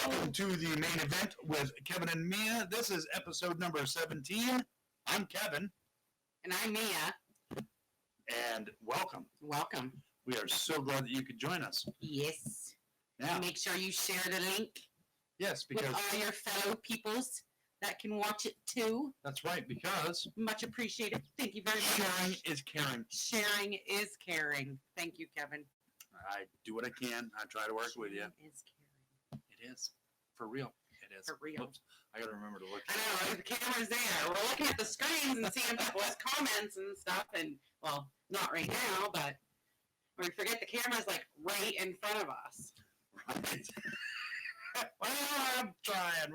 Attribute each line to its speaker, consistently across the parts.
Speaker 1: Welcome to the main event with Kevin and Mia. This is episode number 17. I'm Kevin.
Speaker 2: And I'm Mia.
Speaker 1: And welcome.
Speaker 2: Welcome.
Speaker 1: We are so glad that you could join us.
Speaker 2: Yes.
Speaker 1: Now,
Speaker 2: Make sure you share the link
Speaker 1: yes, because
Speaker 2: with all your fellow peoples that can watch it too.
Speaker 1: That's right, because
Speaker 2: Much appreciated. Thank you very much.
Speaker 1: sharing is caring.
Speaker 2: Sharing is caring. Thank you, Kevin.
Speaker 1: I do what I can. I try to work with you.
Speaker 2: Sharing is caring.
Speaker 1: It is. For real. It is.
Speaker 2: For real.
Speaker 1: Oops. I got to remember to look.
Speaker 2: I know, the camera's there. We're looking at the screens and seeing people's comments and stuff. And, well, not right now, but we forget the camera's like right in front of us.
Speaker 1: Right. Well, I'm trying.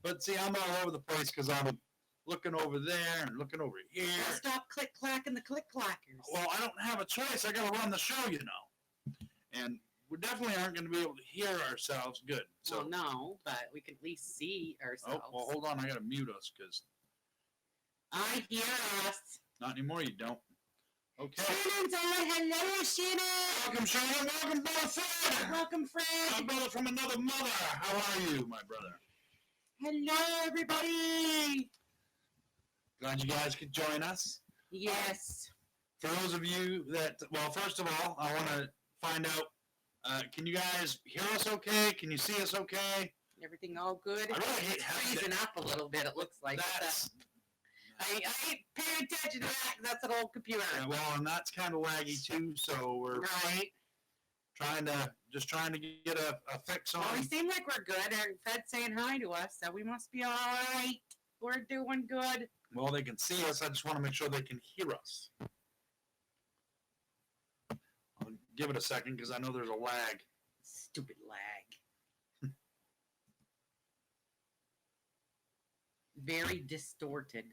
Speaker 1: But see, I'm all over the place because I'm looking over there and looking over here.
Speaker 2: Well, stop click-clacking the click-clackers.
Speaker 1: Well, I don't have a choice. I got to run the show, you know. And we definitely aren't going to be able to hear ourselves good. So,
Speaker 2: well, no, but we can at least see ourselves.
Speaker 1: Oh, well, hold on. I got to mute us because
Speaker 2: I hear us.
Speaker 1: not anymore. You don't. Okay.
Speaker 2: Shannon's on. Hello, Shannon.
Speaker 1: Welcome, Shannon. Welcome, brother Fred.
Speaker 2: Welcome,
Speaker 1: My
Speaker 2: Fred.
Speaker 1: brother from another mother. How are you, my brother?
Speaker 2: Hello, everybody.
Speaker 1: Glad you guys could join us.
Speaker 2: Yes.
Speaker 1: For those of you that, well, first of all, I want to find out, can you guys hear us okay? Can you see us okay?
Speaker 2: Everything all good?
Speaker 1: I really hate
Speaker 2: It's
Speaker 1: having
Speaker 2: freezing up a little bit, it looks like.
Speaker 1: That's,
Speaker 2: I ain't paying attention to that because that's an old computer.
Speaker 1: well, and that's kind of laggy too, so we're
Speaker 2: Right.
Speaker 1: trying to get a fix on.
Speaker 2: Well, we seem like we're good. And Fred's saying hi to us, so we must be all right. We're doing good.
Speaker 1: Well, they can see us. I just want to make sure they can hear us. I'll give it a second because I know there's a lag.
Speaker 2: Stupid lag. Very distorted.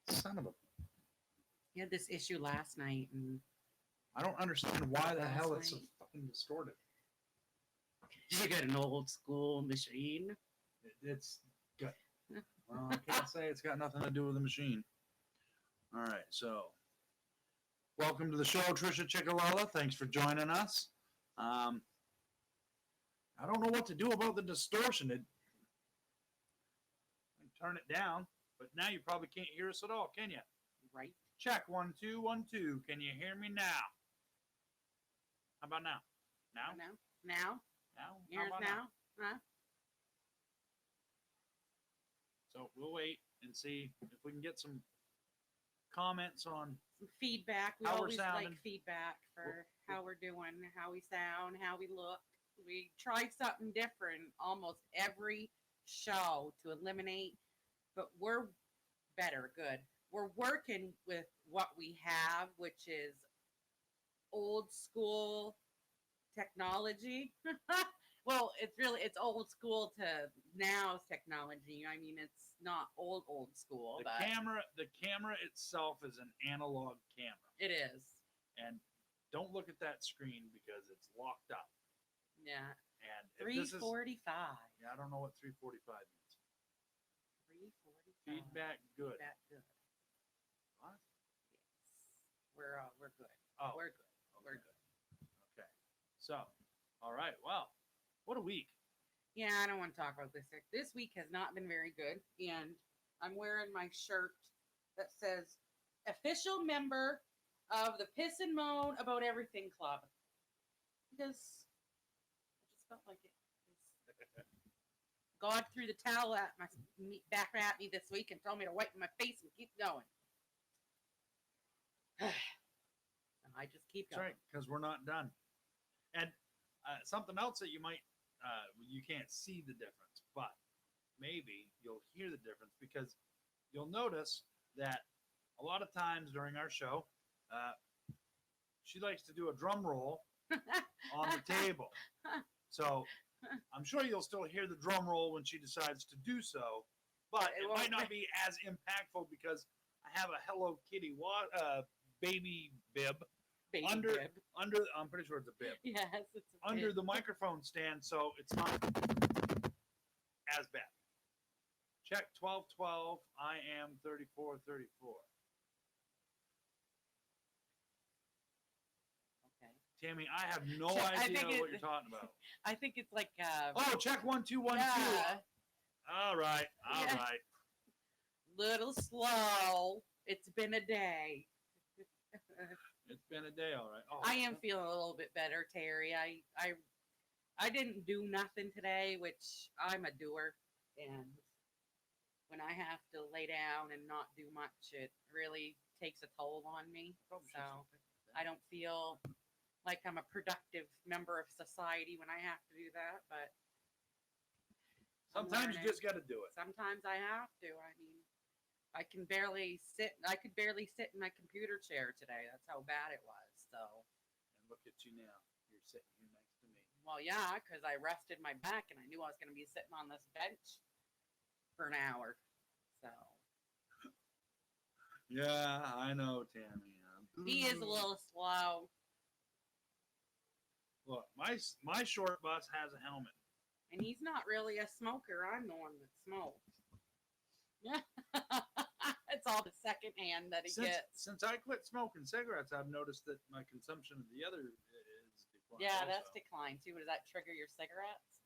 Speaker 1: Son of a...
Speaker 2: We had this issue last night, and
Speaker 1: I don't understand why the
Speaker 2: Last
Speaker 1: hell it's so
Speaker 2: night.
Speaker 1: fucking distorted.
Speaker 2: you got an old school machine.
Speaker 1: It's good. Well, I can't say it's got nothing to do with the machine. All right, so welcome to the show, Trisha Chickalala. Thanks for joining us. I don't know what to do about the distortion. I can turn it down, but now you probably can't hear us at all, can you?
Speaker 2: Right.
Speaker 1: Check 1 2 1 2. Can you hear me now? How about now? Now?
Speaker 2: Now?
Speaker 1: Now? How
Speaker 2: Yours
Speaker 1: about
Speaker 2: now? Huh?
Speaker 1: So we'll wait and see if we can get some comments on.
Speaker 2: Some feedback. We
Speaker 1: How we're
Speaker 2: always like
Speaker 1: sounding.
Speaker 2: feedback for how we're doing, how we sound, how we look. We try something different almost every show to eliminate, but we're better. Good. We're working with what we have, which is old school technology. Well, it's old school to now's technology. I mean, it's not old school,
Speaker 1: The camera itself is an analog camera.
Speaker 2: it is.
Speaker 1: And don't look at that screen because it's locked up.
Speaker 2: Yeah.
Speaker 1: And if this is,
Speaker 2: 345.
Speaker 1: yeah, I don't know what 345 means.
Speaker 2: 345.
Speaker 1: Feedback good.
Speaker 2: Feedback good.
Speaker 1: What?
Speaker 2: Yes. We're good.
Speaker 1: Oh,
Speaker 2: We're good.
Speaker 1: okay.
Speaker 2: We're good.
Speaker 1: Okay. So, all right. Well, what a week.
Speaker 2: Yeah, I don't want to talk about this. This week has not been very good, and I'm wearing my shirt that says official member of the Piss and Moan About Everything Club. Because I just felt like it. God threw the towel at back at me this week and told me to wipe my face and keep going. And I just keep
Speaker 1: That's
Speaker 2: going.
Speaker 1: right, because we're not done. And something else that you might, you can't see the difference, but maybe you'll hear the difference because you'll notice that a lot of times during our show, she likes to do a drum roll on the table. So I'm sure you'll still hear the drum roll when she decides to do so, but it might not be as impactful because I have a Hello Kitty baby bib
Speaker 2: Baby
Speaker 1: under
Speaker 2: bib.
Speaker 1: I'm pretty sure it's a bib.
Speaker 2: Yes, it's a
Speaker 1: Under
Speaker 2: bib.
Speaker 1: the microphone stand, so it's not as bad. Check 1212. I am 3434.
Speaker 2: Okay.
Speaker 1: Tammy, I have no
Speaker 2: I
Speaker 1: idea
Speaker 2: think
Speaker 1: what you're talking about.
Speaker 2: I think it's like
Speaker 1: Oh, check 1 2 1 2.
Speaker 2: yeah,
Speaker 1: All right, all
Speaker 2: Yeah.
Speaker 1: right.
Speaker 2: little slow. It's been a day.
Speaker 1: It's been a day, all right. Oh,
Speaker 2: I am feeling a little bit better, Terry. I didn't do nothing today, which I'm a doer, and when I have to lay down and not do much, it really takes a toll on me.
Speaker 1: probably should
Speaker 2: So
Speaker 1: say
Speaker 2: I don't feel like I'm a productive member of society when I have to do that, but I'm
Speaker 1: sometimes you
Speaker 2: learning.
Speaker 1: just got to do it.
Speaker 2: Sometimes I have to. I mean, I can barely sit. I could barely sit in my computer chair today. That's how bad it was. So,
Speaker 1: And look at you now. You're sitting here next to me.
Speaker 2: well, yeah, because I rested my back and I knew I was going to be sitting on this bench for an hour. So
Speaker 1: Yeah, I know, Tammy.
Speaker 2: he is a little slow,
Speaker 1: Look, my short bus has a helmet.
Speaker 2: and he's not really a smoker. I'm the one that smokes. Yeah, it's all the second hand that he gets.
Speaker 1: Since I quit smoking cigarettes, I've noticed that my consumption of the other is declined.
Speaker 2: Yeah,
Speaker 1: also.
Speaker 2: that's declined too. Does that trigger your cigarettes?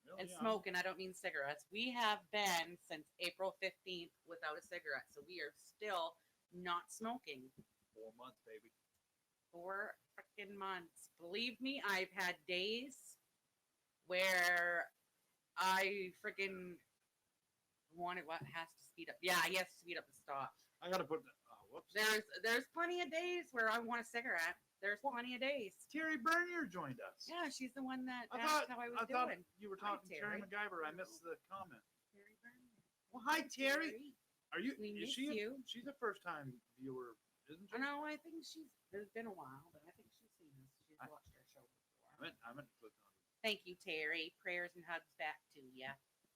Speaker 1: Really,
Speaker 2: And smoking, I don't mean cigarettes. We have been since April 15th without a cigarette, so we are still not smoking.
Speaker 1: 4 months, baby.
Speaker 2: 4 freaking months. Believe me, I've had days where I freaking wanted what has to speed up. Yeah, he has to speed up the stop.
Speaker 1: I gotta put. Oh, whoops.
Speaker 2: There's plenty of days where I want a cigarette. There's plenty of days.
Speaker 1: Terry Bernier joined us.
Speaker 2: Yeah, she's the one that
Speaker 1: I
Speaker 2: asked
Speaker 1: thought
Speaker 2: how I was
Speaker 1: thought
Speaker 2: doing.
Speaker 1: you were
Speaker 2: Hi,
Speaker 1: talking to Terry
Speaker 2: Terry.
Speaker 1: MacGyver. I missed the comment.
Speaker 2: Terry Bernier.
Speaker 1: Well, hi, Terry. Are you?
Speaker 2: We
Speaker 1: Is
Speaker 2: miss
Speaker 1: she?
Speaker 2: you.
Speaker 1: She's a first time viewer, isn't she?
Speaker 2: I know. I think there's been a while, but I think she's seen us. She's
Speaker 1: I-
Speaker 2: watched our show before.
Speaker 1: I meant to click on it.
Speaker 2: Thank you, Terry. Prayers and hugs back to you.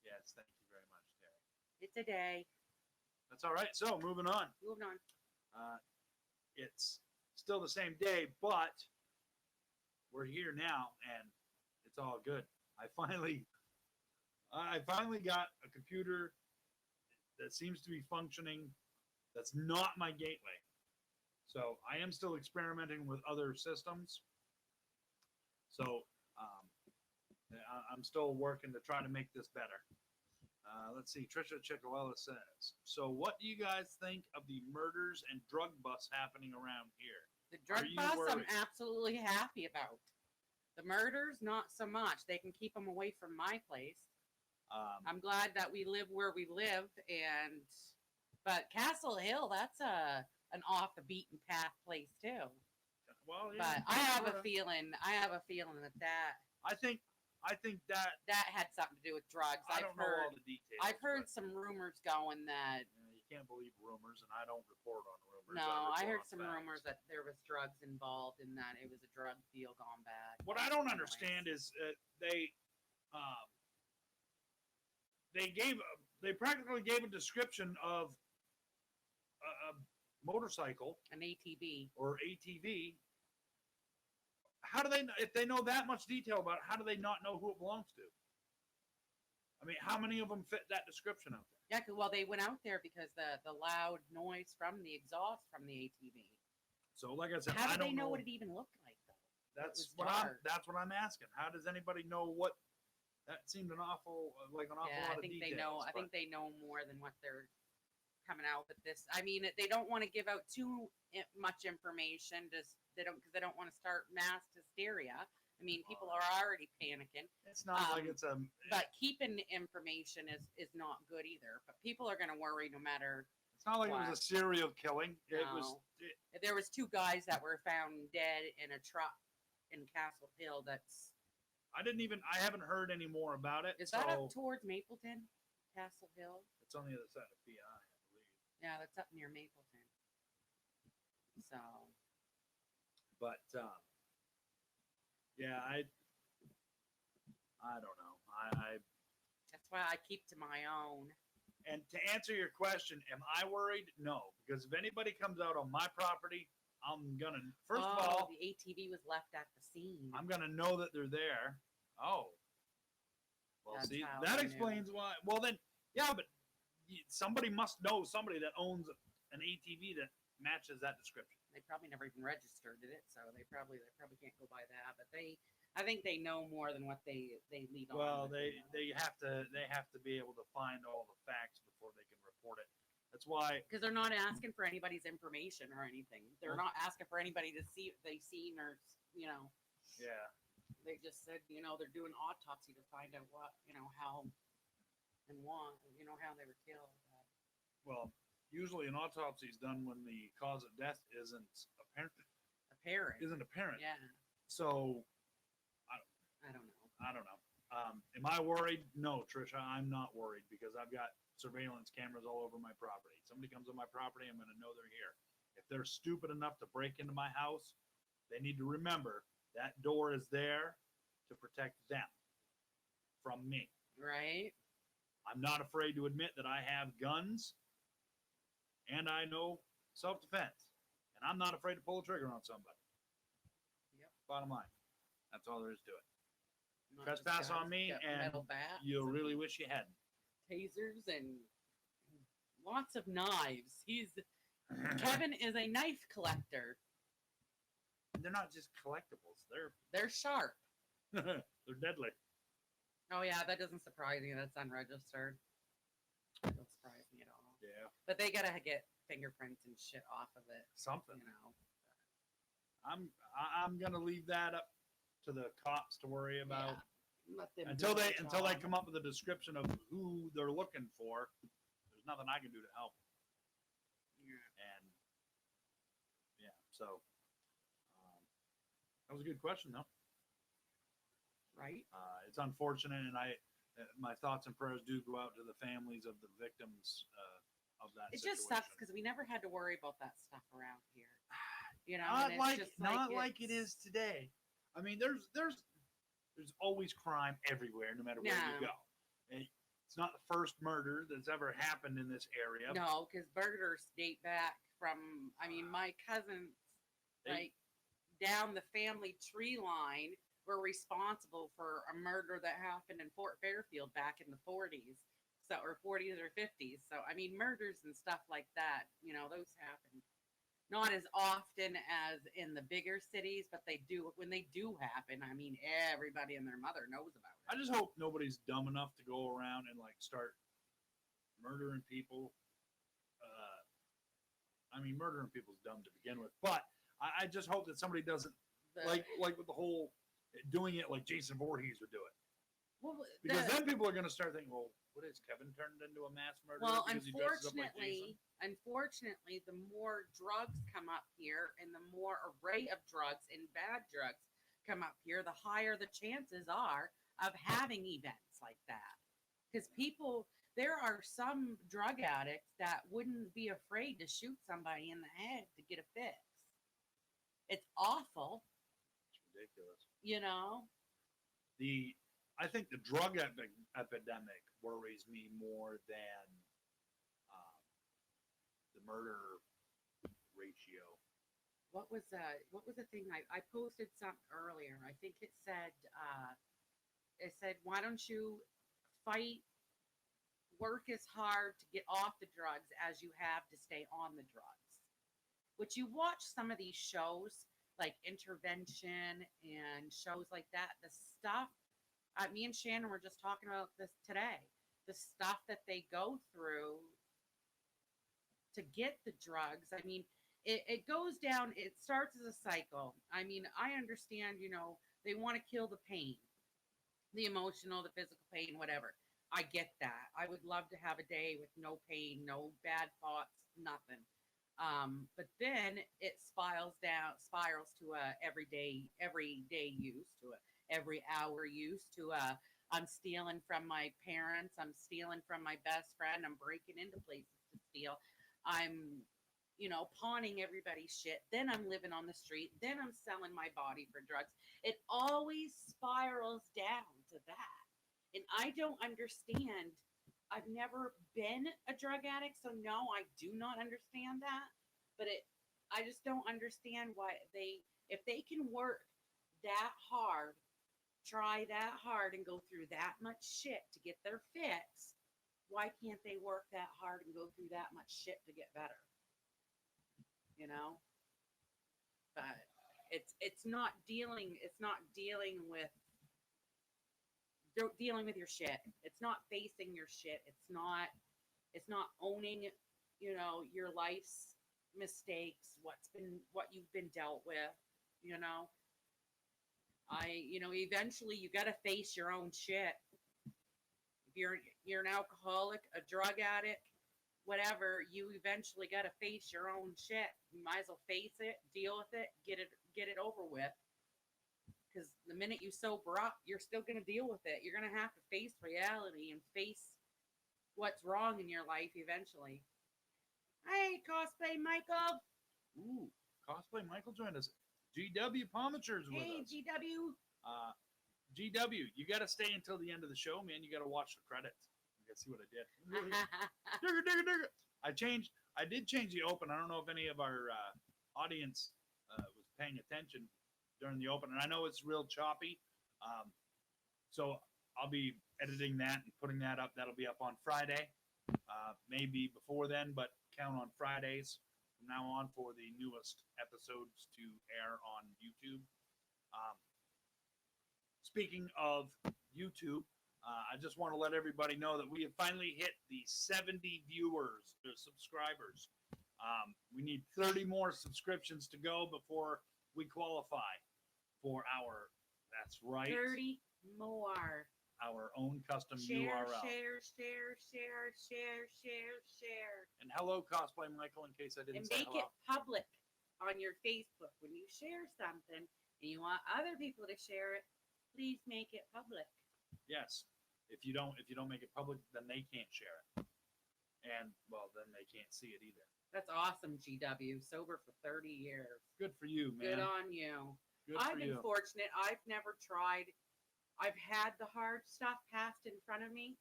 Speaker 1: Yes, thank you very much, Terry.
Speaker 2: It's a day.
Speaker 1: That's all right. So moving on.
Speaker 2: Moving on.
Speaker 1: It's still the same day, but we're here now, and it's all good. I finally got a computer that seems to be functioning. That's not my gateway. So I am still experimenting with other systems. So I'm still working to try to make this better. Let's see. Trisha Chickawella says, so what do you guys think of the murders and drug busts happening around here?
Speaker 2: The drug
Speaker 1: you
Speaker 2: bust, I'm
Speaker 1: worried?
Speaker 2: absolutely happy about. The murders, not so much. They can keep them away from my place. I'm glad that we live where we live, but Castle Hill, that's an off the beaten path place too.
Speaker 1: Well, yeah,
Speaker 2: But I have a feeling that
Speaker 1: I think that
Speaker 2: had something to do with drugs.
Speaker 1: I don't know all the details.
Speaker 2: I've heard
Speaker 1: but,
Speaker 2: some rumors going that
Speaker 1: you can't believe rumors, and I don't report on rumors.
Speaker 2: no, I heard
Speaker 1: report
Speaker 2: some
Speaker 1: on facts.
Speaker 2: rumors that there was drugs involved and that it was a drug deal gone bad.
Speaker 1: What I don't
Speaker 2: Anyways.
Speaker 1: understand is they practically gave a description of a motorcycle
Speaker 2: An ATV.
Speaker 1: or ATV. How do they, if they know that much detail about it, how do they not know who it belongs to? I mean, how many of them fit that description out there?
Speaker 2: Yeah, well, they went out there because the loud noise from the exhaust from the ATV.
Speaker 1: So, like I said,
Speaker 2: How
Speaker 1: I
Speaker 2: do they
Speaker 1: don't
Speaker 2: know what it even looked like, though?
Speaker 1: That's
Speaker 2: was
Speaker 1: that's what I'm asking. How does anybody know what? That seemed an awful lot
Speaker 2: Yeah, I
Speaker 1: of
Speaker 2: think
Speaker 1: details.
Speaker 2: they know. I think they know more than what they're coming out with this. I mean, they don't want to give out too much information. Because they don't want to start mass hysteria. I mean, people are already panicking.
Speaker 1: It's not like it's a.
Speaker 2: But keeping information is not good either. But people are going to worry no matter.
Speaker 1: It's not like it was a serial killing. It was.
Speaker 2: No. There was 2 guys that were found dead in a truck in Castle Hill.
Speaker 1: I haven't heard any more about it.
Speaker 2: Is that up towards Mapleton, Castle Hill?
Speaker 1: It's on the other side of PI, I believe.
Speaker 2: Yeah, that's up near Mapleton. So.
Speaker 1: But yeah, I don't know. I
Speaker 2: That's why I keep to my own.
Speaker 1: and to answer your question, am I worried? No, because if anybody comes out on my property, I'm gonna first of all,
Speaker 2: the ATV was left at the scene.
Speaker 1: I'm gonna know that they're there. Oh, well,
Speaker 2: That's
Speaker 1: see,
Speaker 2: how
Speaker 1: that
Speaker 2: I knew.
Speaker 1: explains why. Well, then, yeah, but somebody must know somebody that owns an ATV that matches that description.
Speaker 2: They probably never even registered it, so they probably can't go by that. But I think they know more than what they lead on.
Speaker 1: Well,
Speaker 2: with, you know.
Speaker 1: they have to be able to find all the facts before they can report it. That's why.
Speaker 2: Because they're not asking for anybody's information or anything. They're not asking for anybody to see if they've seen or, you know.
Speaker 1: Yeah.
Speaker 2: They just said, you know, they're doing autopsy to find out what, you know, how and why, you know, how they were killed.
Speaker 1: Well, usually an autopsy is done when the cause of death isn't apparent.
Speaker 2: Apparent.
Speaker 1: Isn't apparent.
Speaker 2: Yeah.
Speaker 1: So
Speaker 2: I don't know.
Speaker 1: I don't know. Am I worried? No, Trisha, I'm not worried because I've got surveillance cameras all over my property. Somebody comes on my property, I'm going to know they're here. If they're stupid enough to break into my house, they need to remember that door is there to protect them from me.
Speaker 2: Right.
Speaker 1: I'm not afraid to admit that I have guns and I know self-defense. And I'm not afraid to pull a trigger on somebody.
Speaker 2: Yep.
Speaker 1: Bottom line. That's all there is to it.
Speaker 2: Not
Speaker 1: Trespass
Speaker 2: just guns,
Speaker 1: on me
Speaker 2: got
Speaker 1: and
Speaker 2: metal bats
Speaker 1: you
Speaker 2: and
Speaker 1: really wish you hadn't.
Speaker 2: tasers and lots of knives. Kevin is a knife collector.
Speaker 1: They're not just collectibles.
Speaker 2: They're sharp.
Speaker 1: They're deadly.
Speaker 2: Oh yeah, that doesn't surprise me. That's unregistered. That doesn't surprise me at all.
Speaker 1: Yeah.
Speaker 2: But they gotta get fingerprints and shit off of it.
Speaker 1: Something.
Speaker 2: You know.
Speaker 1: I'm gonna leave that up to the cops to worry about.
Speaker 2: Yeah. Let them
Speaker 1: Until
Speaker 2: do
Speaker 1: they
Speaker 2: their job.
Speaker 1: come up with a description of who they're looking for, there's nothing I can do to help.
Speaker 2: Yeah.
Speaker 1: And yeah, so that was a good question, though.
Speaker 2: Right.
Speaker 1: It's unfortunate, and my thoughts and prayers do go out to the families of the victims of that.
Speaker 2: It
Speaker 1: situation.
Speaker 2: just sucks because we never had to worry about that stuff around here. You know,
Speaker 1: Not
Speaker 2: and it's
Speaker 1: like
Speaker 2: just
Speaker 1: like it is today. I mean, there's always crime everywhere, no matter where you
Speaker 2: No.
Speaker 1: go. And it's not the first murder that's ever happened in this area.
Speaker 2: No, because murders date back from. I mean, my cousins,
Speaker 1: They-
Speaker 2: like down the family tree line, were responsible for a murder that happened in Fort Fairfield back in the 40s, so or 40s or 50s. So I mean, murders and stuff like that. You know, those happen. Not as often as in the bigger cities, but they do when they do happen. I mean, everybody and their mother knows about
Speaker 1: I
Speaker 2: it.
Speaker 1: just hope nobody's dumb enough to go around and like start murdering people. I mean, murdering people's dumb to begin with, but I just hope that somebody doesn't
Speaker 2: The-
Speaker 1: like with the whole doing it like Jason Voorhees would do it.
Speaker 2: well,
Speaker 1: Because
Speaker 2: the-
Speaker 1: then people are going to start thinking, well, what is Kevin turned into a mass murderer?
Speaker 2: Well,
Speaker 1: because he dresses up like Jason?
Speaker 2: unfortunately, the more drugs come up here and the more array of drugs and bad drugs come up here, the higher the chances are of having events like that. Because there are some drug addicts that wouldn't be afraid to shoot somebody in the head to get a fix. It's awful,
Speaker 1: It's ridiculous.
Speaker 2: you know?
Speaker 1: I think the drug epidemic worries me more than the murder ratio.
Speaker 2: What was the thing I posted something earlier? I think it said why don't you work as hard to get off the drugs as you have to stay on the drugs. Which you watch some of these shows like Intervention and shows like that, the stuff me and Shannon were just talking about this today. The stuff that they go through to get the drugs. I mean, it goes down, it starts as a cycle. I mean, I understand, you know, they want to kill the pain, the emotional, the physical pain, whatever. I get that. I would love to have a day with no pain, no bad thoughts, nothing. But then it spirals to a everyday use, to a every hour use, to a I'm stealing from my parents, I'm stealing from my best friend, I'm breaking into places to steal. I'm, you know, pawning everybody's shit. Then I'm living on the street. Then I'm selling my body for drugs. It always spirals down to that. And I don't understand. I've never been a drug addict, so no, I do not understand that. But I just don't understand why if they can work that hard, try that hard, and go through that much shit to get their fix, why can't they work that hard and go through that much shit to get better? You know? but it's not dealing with dealing with your shit. It's not facing your shit. It's not owning, your life's mistakes, what you've been dealt with, you know. Eventually you got to face your own shit. If you're an alcoholic, a drug addict, whatever, you eventually got to face your own shit. You might as well face it, deal with it, get it over with. Because the minute you sober up, you're still going to deal with it. You're going to have to face reality and face what's wrong in your life eventually. Hey, Cosplay Michael.
Speaker 1: Ooh, Cosplay Michael joined us. GW Pomachers with
Speaker 2: Hey,
Speaker 1: us.
Speaker 2: GW.
Speaker 1: GW, you got to stay until the end of the show, man. You got to watch the credits. You got to see what I did. Digger. I did change the open. I don't know if any of our audience was paying attention during the open, and I know it's real choppy. So I'll be editing that and putting that up. That'll be up on Friday, maybe before then, but count on Fridays from now on for the newest episodes to air on YouTube. Speaking of YouTube, I just want to let everybody know that we have finally hit the 70 viewers, or subscribers. We need 30 more subscriptions to go before we qualify for that's right,
Speaker 2: 30 more.
Speaker 1: Our own custom
Speaker 2: Share,
Speaker 1: URL.
Speaker 2: share.
Speaker 1: And hello, Cosplay Michael, in case I didn't
Speaker 2: And
Speaker 1: say
Speaker 2: make
Speaker 1: hello.
Speaker 2: it public on your Facebook. When you share something and you want other people to share it, please make it public.
Speaker 1: Yes. If you don't make it public, then they can't share it. And, well, then they can't see it either.
Speaker 2: That's awesome, GW. Sober for 30 years.
Speaker 1: Good for you, man.
Speaker 2: Good on you.
Speaker 1: Good
Speaker 2: I've
Speaker 1: for
Speaker 2: been
Speaker 1: you.
Speaker 2: fortunate. I've never tried. I've had the hard stuff passed in front of me.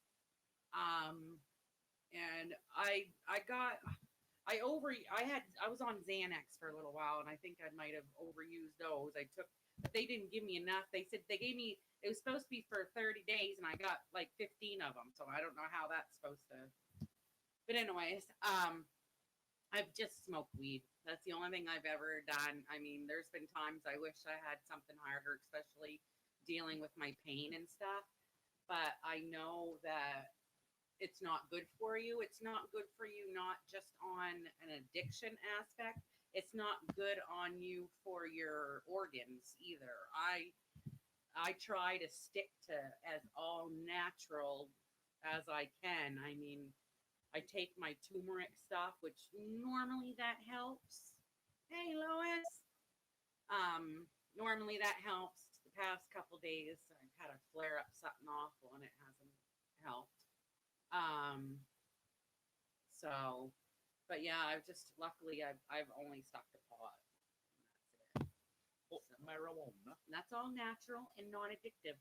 Speaker 2: And I was on Xanax for a little while, and I think I might have overused those. But they didn't give me enough. They said it was supposed to be for 30 days, and I got like 15 of them. So I don't know how that's supposed to. But anyways, I've just smoked weed. That's the only thing I've ever done. I mean, there's been times I wish I had something harder, especially dealing with my pain and stuff. But I know that it's not good for you. It's not good for you not just on an addiction aspect. It's not good on you for your organs either. I try to stick to as all natural as I can. I mean, I take my turmeric stuff, which normally that helps. Hey, Lois. Normally that helps. The past couple days, I've had a flare up, something awful, and it hasn't helped. But yeah, luckily I've only stuck to pot. And that's it.
Speaker 1: Oh,
Speaker 2: So,
Speaker 1: marijuana.
Speaker 2: and that's all natural and non-addictive.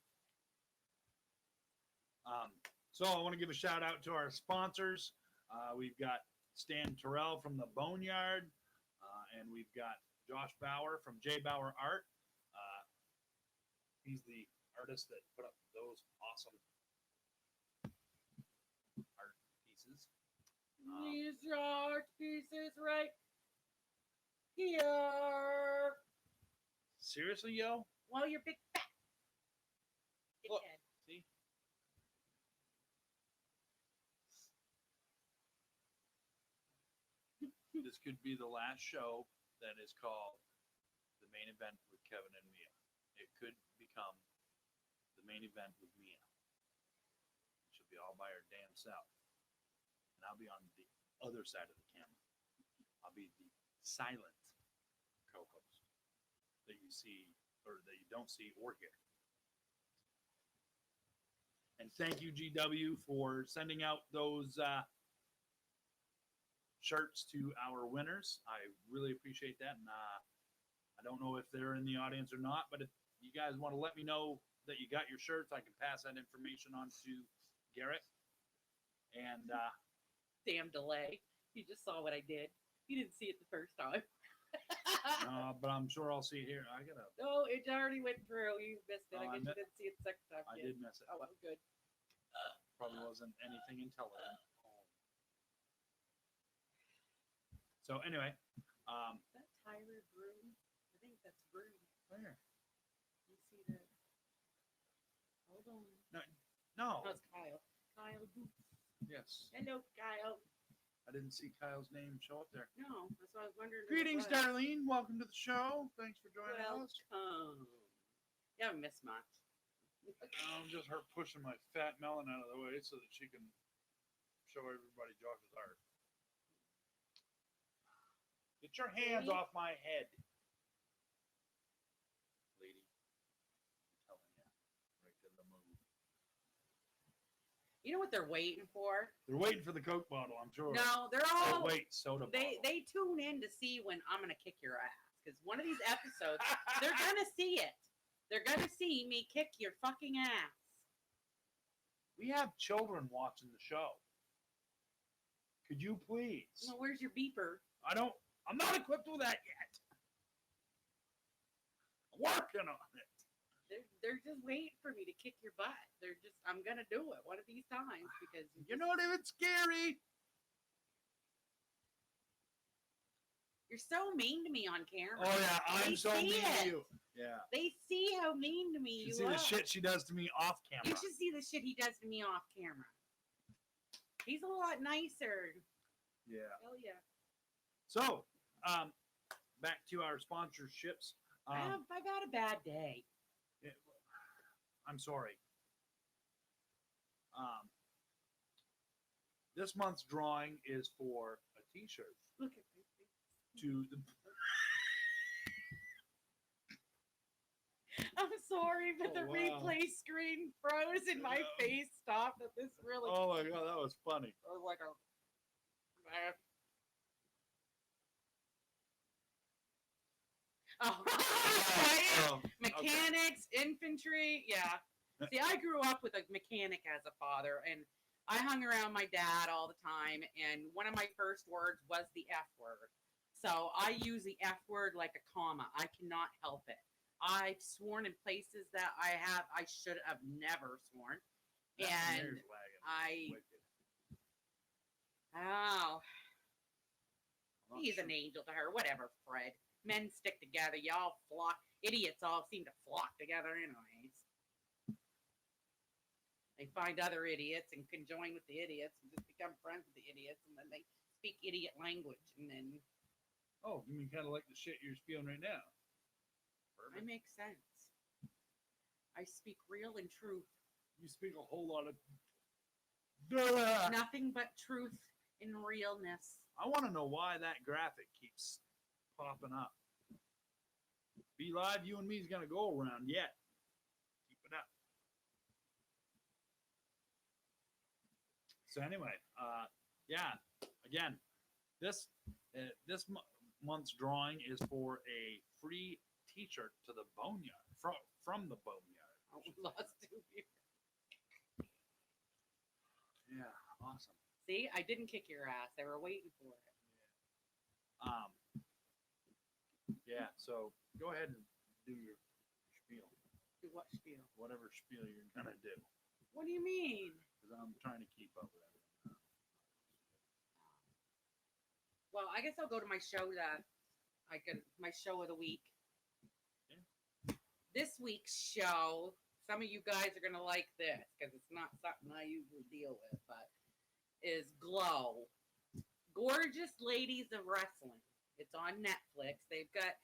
Speaker 1: So I want to give a shout out to our sponsors. We've got Stan Terrell from the Boneyard, and we've got Josh Bauer from J. Bauer Art. He's the artist that put up those awesome art pieces.
Speaker 2: These art pieces right here.
Speaker 1: Seriously, yo?
Speaker 2: Well, you're big fat.
Speaker 1: Look,
Speaker 2: Dickhead.
Speaker 1: see? This could be the last show that is called The Main Event with Kevin and Mia. It could become The Main Event with Mia. She'll be all by her damn self. And I'll be on the other side of the camera. I'll be the silent co-host that you see, or that you don't see or hear. And thank you, GW, for sending out those shirts to our winners. I really appreciate that. And I don't know if they're in the audience or not, but if you guys want to let me know that you got your shirts, I can pass that information on to Garrett. And
Speaker 2: Damn delay. You just saw what I did. You didn't see it the first time.
Speaker 1: but I'm sure I'll see it here. I gotta.
Speaker 2: No, it already went through. You missed it.
Speaker 1: Oh,
Speaker 2: I guess you didn't see it the second time.
Speaker 1: I did miss it.
Speaker 2: Oh, well, good.
Speaker 1: Probably wasn't anything intelligent. So anyway,
Speaker 2: Is that Tyler Broom? I think That's rude.
Speaker 1: Where?
Speaker 2: You see that? Hold on.
Speaker 1: No.
Speaker 2: Oh, it's Kyle. Kyle.
Speaker 1: Yes.
Speaker 2: Hello, Kyle.
Speaker 1: I didn't see Kyle's name show up there.
Speaker 2: No, that's what I was wondering.
Speaker 1: Greetings, Darlene. Welcome to the show. Thanks for joining us.
Speaker 2: Welcome. You haven't missed much.
Speaker 1: Just her pushing my fat melon out of the way so that she can show everybody Josh's art. Get your hands
Speaker 2: Lady?
Speaker 1: off my head. Lady. I'm telling you. Right to the moon.
Speaker 2: You know what they're waiting for?
Speaker 1: They're waiting for the Coke bottle, I'm sure.
Speaker 2: No, they're
Speaker 1: Oh,
Speaker 2: all
Speaker 1: wait, soda bottle.
Speaker 2: they tune in to see when I'm gonna kick your ass. Because one of these episodes, they're gonna see it. They're gonna see me kick your fucking ass.
Speaker 1: We have children watching the show. Could you please?
Speaker 2: Well, where's your beeper?
Speaker 1: I'm not equipped with that yet. I'm working on it.
Speaker 2: They're just waiting for me to kick your butt. I'm gonna do it one of these times because
Speaker 1: You're not even scary.
Speaker 2: you're so mean to me on camera.
Speaker 1: Oh yeah, I'm
Speaker 2: They
Speaker 1: so
Speaker 2: see
Speaker 1: mean to
Speaker 2: it.
Speaker 1: you. Yeah.
Speaker 2: They see how mean to me
Speaker 1: You
Speaker 2: you
Speaker 1: see
Speaker 2: are.
Speaker 1: the shit she does to me off camera.
Speaker 2: You should see the shit he does to me off camera. He's a lot nicer.
Speaker 1: Yeah.
Speaker 2: Hell yeah.
Speaker 1: So, back to our sponsorships.
Speaker 2: I've had a bad day.
Speaker 1: I'm sorry. This month's drawing is for a T-shirt
Speaker 2: Look at me.
Speaker 1: to the.
Speaker 2: I'm sorry, but the
Speaker 1: Oh, wow.
Speaker 2: replay screen froze and my
Speaker 1: Yeah.
Speaker 2: face stopped at this really.
Speaker 1: Oh my god, that was funny.
Speaker 2: I was like a. Oh, right?
Speaker 1: Okay.
Speaker 2: Mechanics, infantry, yeah. See, I grew up with a mechanic as a father, and I hung around my dad all the time, and one of my first words was the F word. So I use the F word like a comma. I cannot help it. I've sworn in places that I should have never sworn.
Speaker 1: That
Speaker 2: And
Speaker 1: hair's wagging. Wicked.
Speaker 2: Oh,
Speaker 1: I'm not
Speaker 2: he's
Speaker 1: sure.
Speaker 2: an angel to her. Whatever, Fred. Men stick together. Y'all flock. Idiots all seem to flock together, anyways. They find other idiots and conjoin with the idiots and just become friends with the idiots, and then they speak idiot language, and then
Speaker 1: Oh, you mean kind of like the shit you're spewing right now?
Speaker 2: it makes sense. I speak real and truth.
Speaker 1: You speak a whole lot of.
Speaker 2: Nothing but truth and realness.
Speaker 1: I want to know why that graphic keeps popping up. Be live, you and me's gonna go around yet. Keep it up. So anyway, yeah. Again, this month's drawing is for a free T-shirt to the Boneyard from the Boneyard.
Speaker 2: Oh, we lost two here.
Speaker 1: Yeah, awesome.
Speaker 2: See, I didn't kick your ass. They were waiting for it.
Speaker 1: Yeah. So go ahead and do your spiel,
Speaker 2: Do what spiel?
Speaker 1: whatever spiel you're gonna do,
Speaker 2: What do you mean?
Speaker 1: because I'm trying to keep up with everything.
Speaker 2: Well, I guess I'll go to my show my show of the week.
Speaker 1: Yeah.
Speaker 2: This week's show, some of you guys are gonna like this because it's not something I usually deal with, but is Glow. Gorgeous Ladies of Wrestling. It's on Netflix. They've got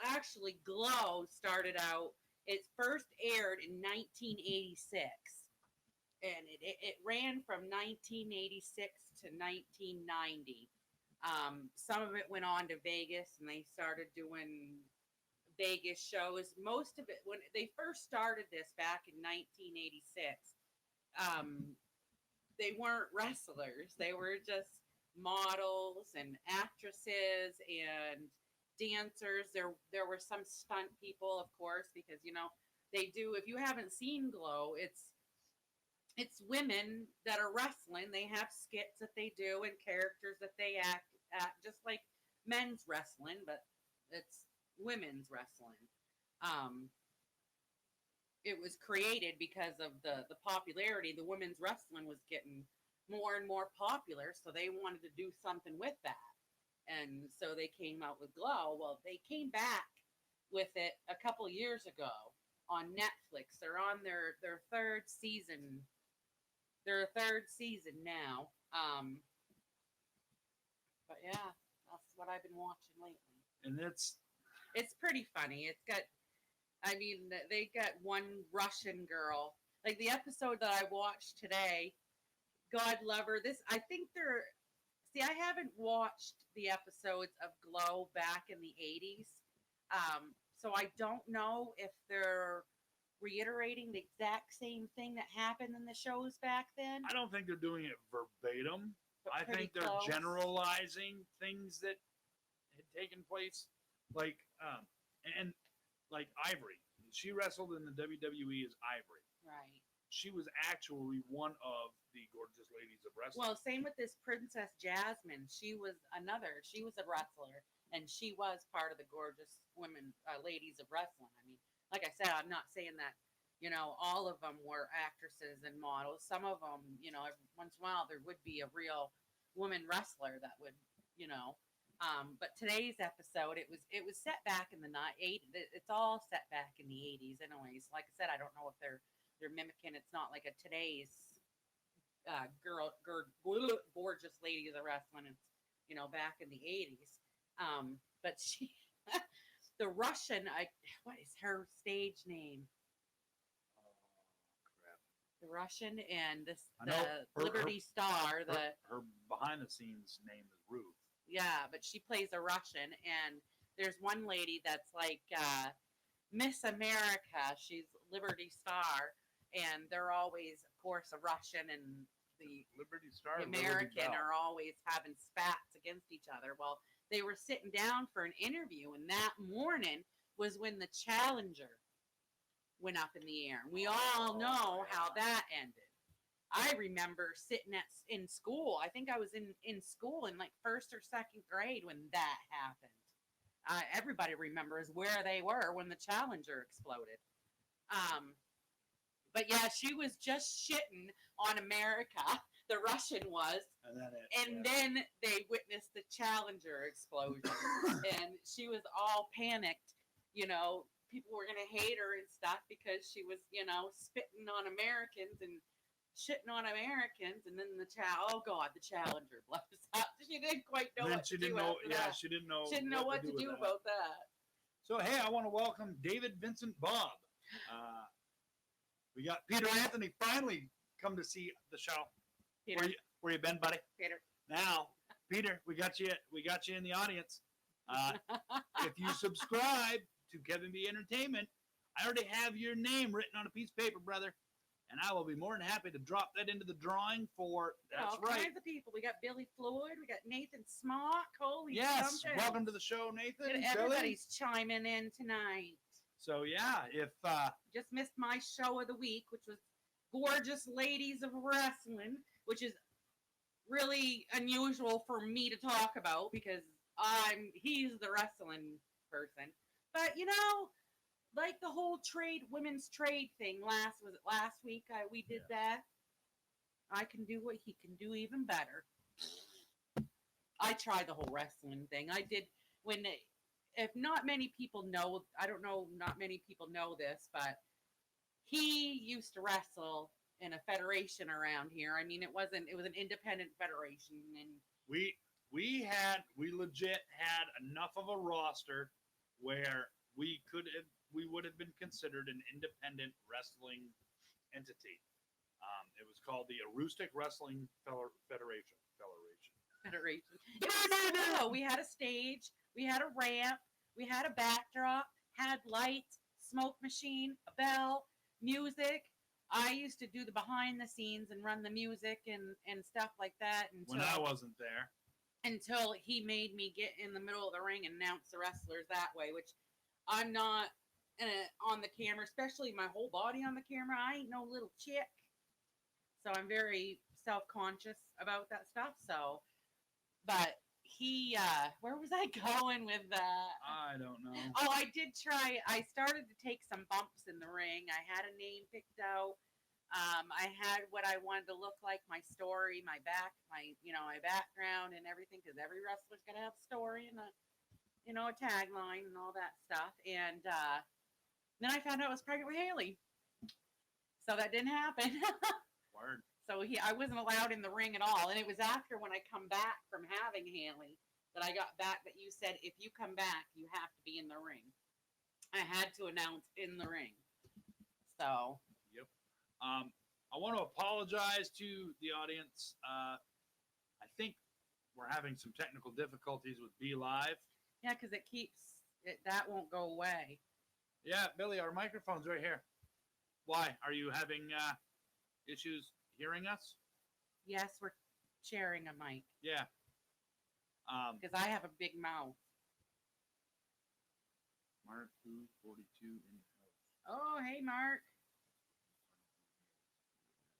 Speaker 2: actually Glow started out, it first aired in 1986. And it ran from 1986 to 1990. Some of it went on to Vegas, and they started doing Vegas shows. Most of it, when they first started this back in 1986, they weren't wrestlers. They were just models and actresses and dancers. There were some stunt people, of course, because they do. If you haven't seen Glow, it's women that are wrestling. They have skits that they do and characters that they act at, just like men's wrestling, but it's women's wrestling. It was created because of the popularity. The women's wrestling was getting more and more popular, so they wanted to do something with that. And so they came out with Glow. Well, they came back with it a couple years ago on Netflix. They're on their third season. Their third season now. But yeah, that's what I've been watching lately.
Speaker 1: And
Speaker 2: It's pretty funny. It's got, I mean, they got one Russian girl. Like the episode that I watched today, God love her. This, I think they're, see, I haven't watched the episodes of Glow back in the 80s. So I don't know if they're reiterating the exact same thing that happened in the shows back then.
Speaker 1: I don't think they're doing it verbatim.
Speaker 2: But
Speaker 1: I
Speaker 2: pretty
Speaker 1: think they're
Speaker 2: close.
Speaker 1: generalizing things that had taken place, like and like Ivory. She wrestled in the WWE as Ivory.
Speaker 2: Right.
Speaker 1: She was actually one of the gorgeous ladies of wrestling.
Speaker 2: Well, same with this Princess Jasmine. She was a wrestler, and she was part of the gorgeous women, ladies of wrestling. I mean, like I said, I'm not saying that, all of them were actresses and models. Some of them, every once in a while, there would be a real woman wrestler that would, but today's episode, it was set back in the 80s. It's all set back in the 80s, anyways. Like I said, I don't know if they're mimicking. It's not like a today's gorgeous ladies of wrestling. It's back in the 80s. But she, the Russian, what is her stage name?
Speaker 1: Crap.
Speaker 2: The Russian and the
Speaker 1: her
Speaker 2: Liberty Star.
Speaker 1: Her behind the scenes name is Ruth.
Speaker 2: Yeah, but she plays a Russian, and there's one lady that's like Miss America. She's Liberty Star, and they're always, of course, a Russian and the
Speaker 1: Liberty Star,
Speaker 2: American are always having spats against each other. Well, they were sitting down for an interview, and that morning was when the Challenger went up in the air. We all know how that ended. I remember sitting in school. I think I was in school in like first or second grade when that happened. Everybody remembers where they were when the Challenger exploded. But yeah, she was just shitting on America. The Russian was. And then they witnessed the Challenger explosion. And she was all panicked. People were going to hate her and stuff because she was, spitting on Americans and shitting on Americans. And then the Challenger blows up. She didn't quite know what to do after that.
Speaker 1: She didn't know.
Speaker 2: She didn't know what to do about that.
Speaker 1: So, hey, I want to welcome David Vincent Bob. We got Peter Anthony finally come to see the show.
Speaker 2: Peter.
Speaker 1: Where you been, buddy?
Speaker 2: Peter.
Speaker 1: Now, Peter, we got you in the audience. If you subscribe to Kevin B Entertainment, I already have your name written on a piece of paper, brother, and I will be more than happy to drop that into the drawing for. That's
Speaker 2: all
Speaker 1: right.
Speaker 2: Kinds of people. We got Billy Floyd. We got Nathan Smock. Holy
Speaker 1: yes,
Speaker 2: something.
Speaker 1: Welcome to the show, Nathan.
Speaker 2: Everybody's chiming in tonight.
Speaker 1: So yeah, if
Speaker 2: just missed my show of the week, which was Gorgeous Ladies of Wrestling, which is really unusual for me to talk about because he's the wrestling person. But like the whole women's trade thing last week we did that. I can do what he can do even better. I tried the whole wrestling thing. I did if not many people know, I don't know, not many people know this, but he used to wrestle in a federation around here. I mean, it was an independent federation, and
Speaker 1: we legit had enough of a roster where we would have been considered an independent wrestling entity. It was called the Aroostook Wrestling Federation.
Speaker 2: We had a stage, we had a ramp, we had a backdrop, had lights, smoke machine, a bell, music. I used to do the behind the scenes and run the music and stuff like that
Speaker 1: when I wasn't there.
Speaker 2: Until he made me get in the middle of the ring and announce the wrestlers that way, which I'm not on the camera, especially my whole body on the camera. I ain't no little chick. So I'm very self-conscious about that stuff. So, but he, where was I going with that?
Speaker 1: I don't know.
Speaker 2: Oh, I did try. I started to take some bumps in the ring. I had a name picked out. I had what I wanted to look like, my story, my background and everything, because every wrestler's got to have a story and you know, a tagline and all that stuff. And then I found out I was pregnant with Haley. So that didn't happen.
Speaker 1: Word.
Speaker 2: So I wasn't allowed in the ring at all. And it was after when I come back from having Haley that I got back that you said, if you come back, you have to be in the ring. I had to announce in the ring. So.
Speaker 1: Yep. I want to apologize to the audience. I think we're having some technical difficulties with Be Live.
Speaker 2: Yeah, because that won't go away.
Speaker 1: Yeah, Billy, our microphone's right here. Why? Are you having issues hearing us?
Speaker 2: Yes, we're sharing a mic.
Speaker 1: Yeah.
Speaker 2: Because I have a big mouth.
Speaker 1: Mark 242 in the house.
Speaker 2: Oh, hey, Mark.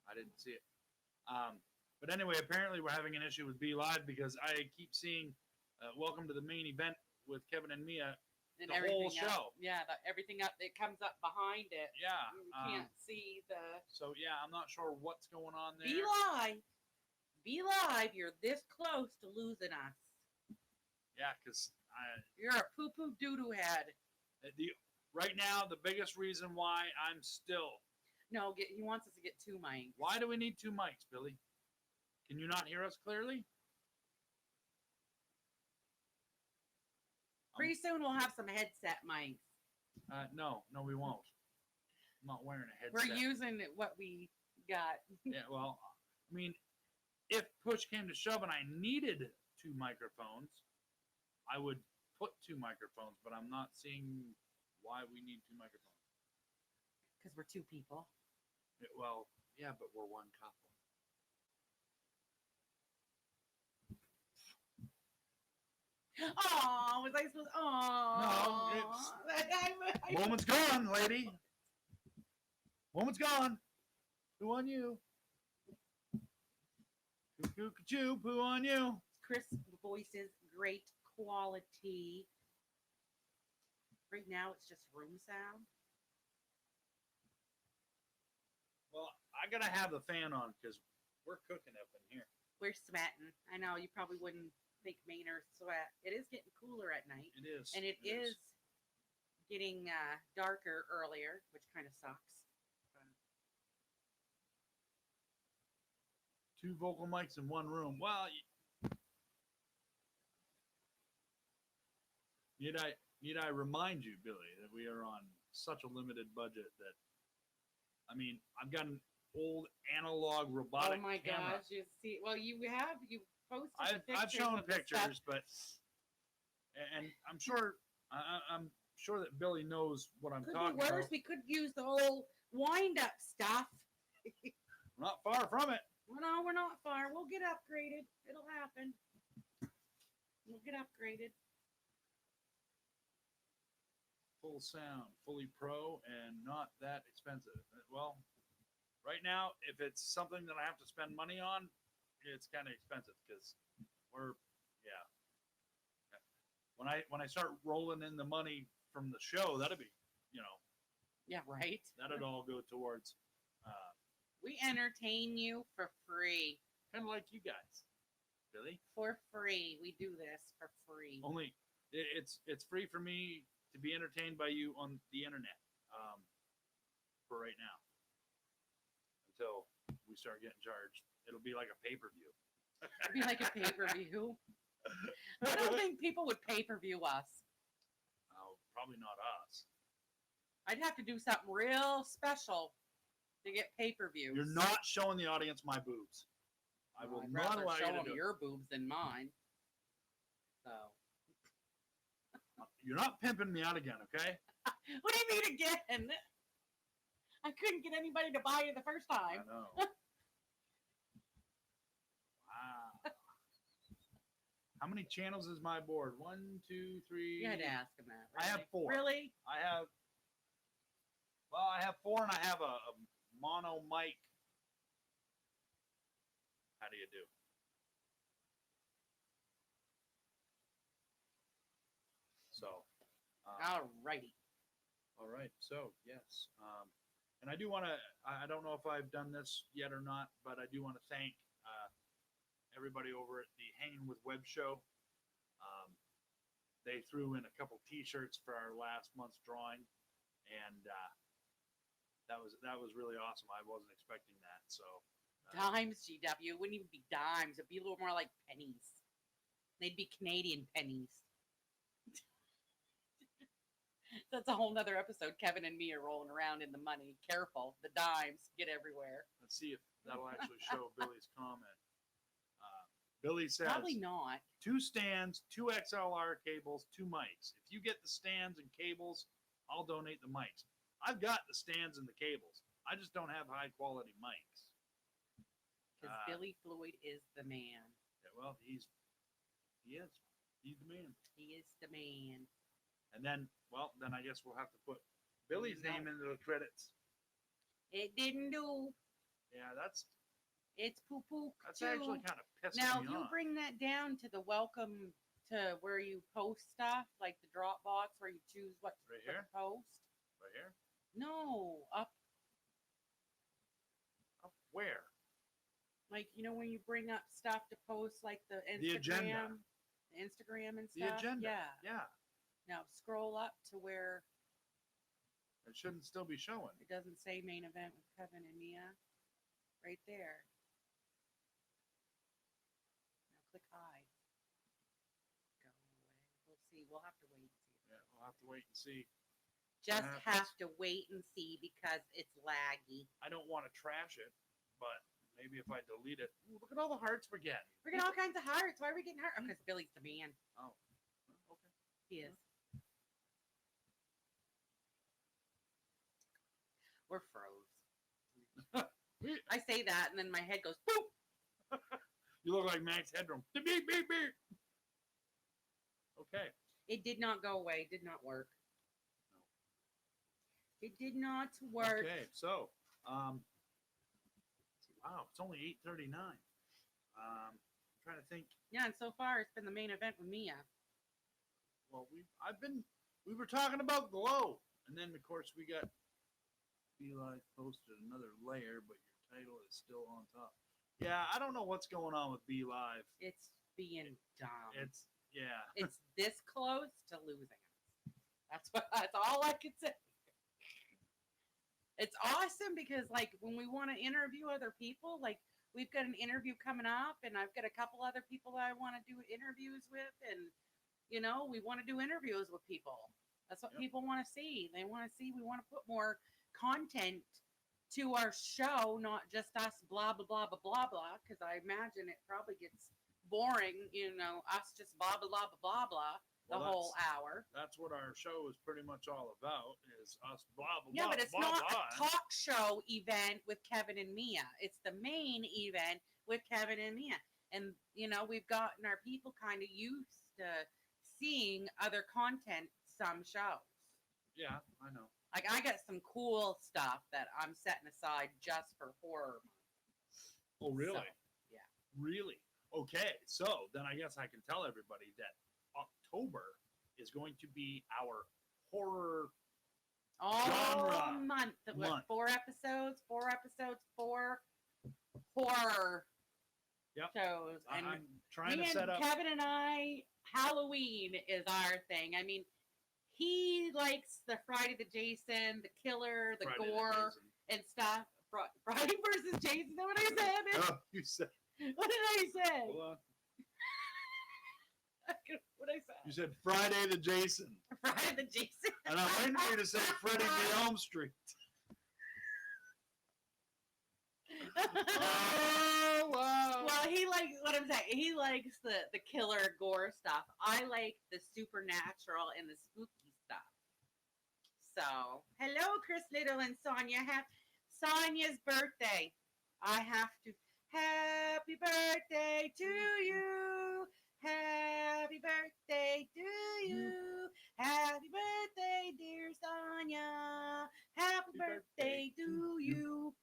Speaker 1: I didn't see it. But anyway, apparently we're having an issue with Be Live because I keep seeing welcome to the main event with Kevin and Mia.
Speaker 2: And
Speaker 1: the whole show.
Speaker 2: Up, yeah, everything up that comes up behind it.
Speaker 1: Yeah.
Speaker 2: You can't see the.
Speaker 1: So, yeah, I'm not sure what's going on there.
Speaker 2: Be Live. Be Live. You're this close to losing us.
Speaker 1: Yeah, because
Speaker 2: you're a poo-poo doo-doo head.
Speaker 1: Right now, the biggest reason why I'm still...
Speaker 2: No, he wants us to get 2 mics.
Speaker 1: Why do we need 2 mics, Billy? Can you not hear us clearly?
Speaker 2: Pretty soon we'll have some headset mics.
Speaker 1: No, we won't. I'm not wearing a headset.
Speaker 2: We're using what we got.
Speaker 1: Yeah, well, I mean, if push came to shove and I needed 2 microphones, I would put 2 microphones, but I'm not seeing why we need 2 microphones.
Speaker 2: Because we're 2 people.
Speaker 1: Well, yeah, but we're one couple.
Speaker 2: Oh, was I supposed? Oh,
Speaker 1: no. Moment's gone, lady. Moment's gone. Poo on you. Choo, poo on you.
Speaker 2: Crisp voices, great quality. Right now, it's just room sound.
Speaker 1: Well, I gotta have the fan on because we're cooking up in here.
Speaker 2: We're sweating. I know you probably wouldn't think Mainers sweat. It is getting cooler at night.
Speaker 1: It is.
Speaker 2: And it is getting darker earlier, which kind of sucks.
Speaker 1: 2 vocal mics in 1 room. Well, need I remind you, Billy, that we are on such a limited budget that, I mean, I've got an old analog robotic
Speaker 2: camera. Oh my gosh, you see, well, you posted
Speaker 1: I've shown pictures, but and I'm sure that Billy knows what I'm talking about. Could be worse.
Speaker 2: We could use the whole wind-up stuff.
Speaker 1: We're not far from it.
Speaker 2: Well, no, we're not far. We'll get upgraded. It'll happen. We'll get upgraded.
Speaker 1: Full sound, fully pro, and not that expensive. Well, right now, if it's something that I have to spend money on, it's kind of expensive because when I start rolling in the money from the show, that'll be,
Speaker 2: yeah, right.
Speaker 1: That'll all go towards.
Speaker 2: We entertain you for free,
Speaker 1: kind of like you guys, Billy.
Speaker 2: For free, we do this for free.
Speaker 1: Only it's free for me to be entertained by you on the internet. For right now, until we start getting charged. It'll be like a pay-per-view.
Speaker 2: It'll be like a pay-per-view. I don't think people would pay-per-view us.
Speaker 1: Oh, probably not us.
Speaker 2: I'd have to do something real special to get pay-per-views.
Speaker 1: You're not showing the audience my boobs. I will not allow you to do
Speaker 2: your boobs than mine. So.
Speaker 1: You're not pimping me out again, okay?
Speaker 2: What do you mean again? I couldn't get anybody to buy it the first time.
Speaker 1: I know. Wow. How many channels is my board? 1, 2, 3.
Speaker 2: You had to ask him that. Really?
Speaker 1: I have 4.
Speaker 2: Really?
Speaker 1: I have 4, and I have a mono mic. How do you do? So.
Speaker 2: Alrighty.
Speaker 1: All right. So yes. And I do want to, I don't know if I've done this yet or not, but I do want to thank everybody over at the Hanging with Web show. they threw in a couple T-shirts for our last month's drawing, and that was really awesome. I wasn't expecting that. So
Speaker 2: Dimes, GW. It wouldn't even be dimes. It'd be a little more like pennies. They'd be Canadian pennies. That's a whole nother episode. Kevin and me are rolling around in the money. Careful. The dimes get everywhere.
Speaker 1: let's see if that'll actually show Billy's comment. Billy says
Speaker 2: Probably not.
Speaker 1: 2 stands, 2 XLR cables, 2 mics. If you get the stands and cables, I'll donate the mics. I've got the stands and the cables. I just don't have high quality mics.
Speaker 2: Because Billy Floyd is the man.
Speaker 1: Yeah, well, he is. He's the man.
Speaker 2: He is the man.
Speaker 1: And then, well, then I guess we'll have to put Billy's name into the credits.
Speaker 2: It didn't do.
Speaker 1: Yeah, that's
Speaker 2: poo-poo.
Speaker 1: actually kind of pissing
Speaker 2: Now,
Speaker 1: me
Speaker 2: if you
Speaker 1: off.
Speaker 2: bring that down to the welcome to where you post stuff, like the Dropbox, where you choose what to
Speaker 1: Right here?
Speaker 2: post.
Speaker 1: Right here?
Speaker 2: No, up
Speaker 1: Up where?
Speaker 2: like when you bring up stuff to post, like the
Speaker 1: The agenda.
Speaker 2: Instagram and
Speaker 1: The
Speaker 2: stuff.
Speaker 1: agenda.
Speaker 2: Yeah.
Speaker 1: Yeah.
Speaker 2: Now scroll up to where
Speaker 1: It shouldn't still be showing.
Speaker 2: it doesn't say main event with Kevin and Mia. Right there. Now click hide. Go away. We'll see. We'll have to wait and see.
Speaker 1: Yeah, we'll have to wait and see.
Speaker 2: Just
Speaker 1: happens.
Speaker 2: have to wait and see because it's laggy.
Speaker 1: I don't want to trash it, but maybe if I delete it. Ooh, look at all the hearts we're getting.
Speaker 2: We're getting all kinds of hearts. Why are we getting hearts? Because Billy's the man.
Speaker 1: Oh, okay.
Speaker 2: He is. We're froze. I say that, and then my head goes boop.
Speaker 1: You look like Max Headroom. Beep, beep, beep. Okay.
Speaker 2: It did not go away. Did not work. It did not work.
Speaker 1: Okay, so, wow, it's only 8:39. I'm trying to think.
Speaker 2: Yeah, and so far it's been the main event with Mia.
Speaker 1: Well, we were talking about Glow, and then of course we got Be Live posted another layer, but your title is still on top. Yeah, I don't know what's going on with Be Live.
Speaker 2: It's being dumb.
Speaker 1: It's
Speaker 2: It's this close to losing us. That's all I could say. It's awesome because like when we want to interview other people, like we've got an interview coming up and I've got a couple other people that I want to do interviews with, and we want to do interviews with people. That's what people want to see. They want to see we want to put more content to our show, not just us blah blah blah blah blah blah, because I imagine it probably gets boring, us just blah blah blah blah blah blah the whole hour.
Speaker 1: That's what our show is pretty much all about, is us blah blah
Speaker 2: Yeah,
Speaker 1: blah.
Speaker 2: but it's
Speaker 1: blah,
Speaker 2: not
Speaker 1: blah.
Speaker 2: a talk show event with Kevin and Mia. It's the main event with Kevin and Mia. And, we've gotten our people kind of used to seeing other content some shows.
Speaker 1: Yeah, I know.
Speaker 2: Like, I got some cool stuff that I'm setting aside just for horror month.
Speaker 1: Oh, really?
Speaker 2: So, yeah.
Speaker 1: Really? Okay, so then I guess I can tell everybody that October is going to be our horror
Speaker 2: All month.
Speaker 1: month.
Speaker 2: 4 episodes, 4 horror shows. And
Speaker 1: I'm trying
Speaker 2: me
Speaker 1: to set
Speaker 2: and
Speaker 1: up.
Speaker 2: Kevin and I, Halloween is our thing. I mean, he likes the Friday the Jason, the killer, the
Speaker 1: Friday the
Speaker 2: gore,
Speaker 1: Jason.
Speaker 2: and stuff. Friday versus Jason. Is that what I said?
Speaker 1: Oh, you said.
Speaker 2: What did I say?
Speaker 1: Hold on.
Speaker 2: What did I say?
Speaker 1: You said Friday the Jason,
Speaker 2: Friday the Jason.
Speaker 1: and I wanted you to say Freddy the Elm Street. Oh wow!
Speaker 2: Well, he likes what I'm saying. He likes the killer gore stuff. I like the supernatural and the spooky stuff. So, hello, Chris Little and Sonia. Sonia's birthday. I have to. Happy birthday to you. Happy birthday to you. Happy birthday, dear Sonia. Happy birthday to you.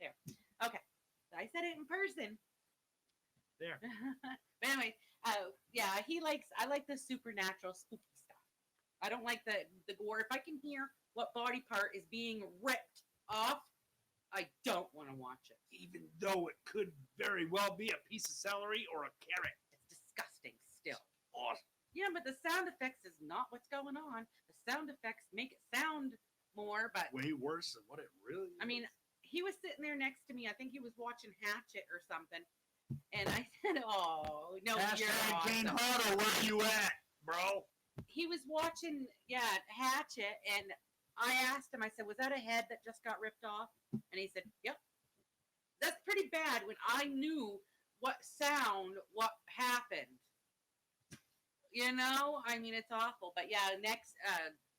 Speaker 2: There. Okay. I said it in person.
Speaker 1: There.
Speaker 2: But anyway, I like the supernatural spooky stuff. I don't like the gore. If I can hear what body part is being ripped off, I don't want to watch it.
Speaker 1: Even though it could very well be a piece of celery or a carrot.
Speaker 2: It's disgusting still.
Speaker 1: Awesome.
Speaker 2: Yeah, but the sound effects is not what's going on. The sound effects make it sound more, but
Speaker 1: Way worse than what it really is.
Speaker 2: I mean, he was sitting there next to me. I think he was watching Hatchet or something. And I said, "Oh no, you're
Speaker 1: Hashtag Kane
Speaker 2: awesome."
Speaker 1: Harder, where you at, bro?
Speaker 2: He was watching, Hatchet, and I asked him. I said, "Was that a head that just got ripped off?" And he said, "Yep." That's pretty bad when I knew what happened. I mean, it's awful. But yeah, next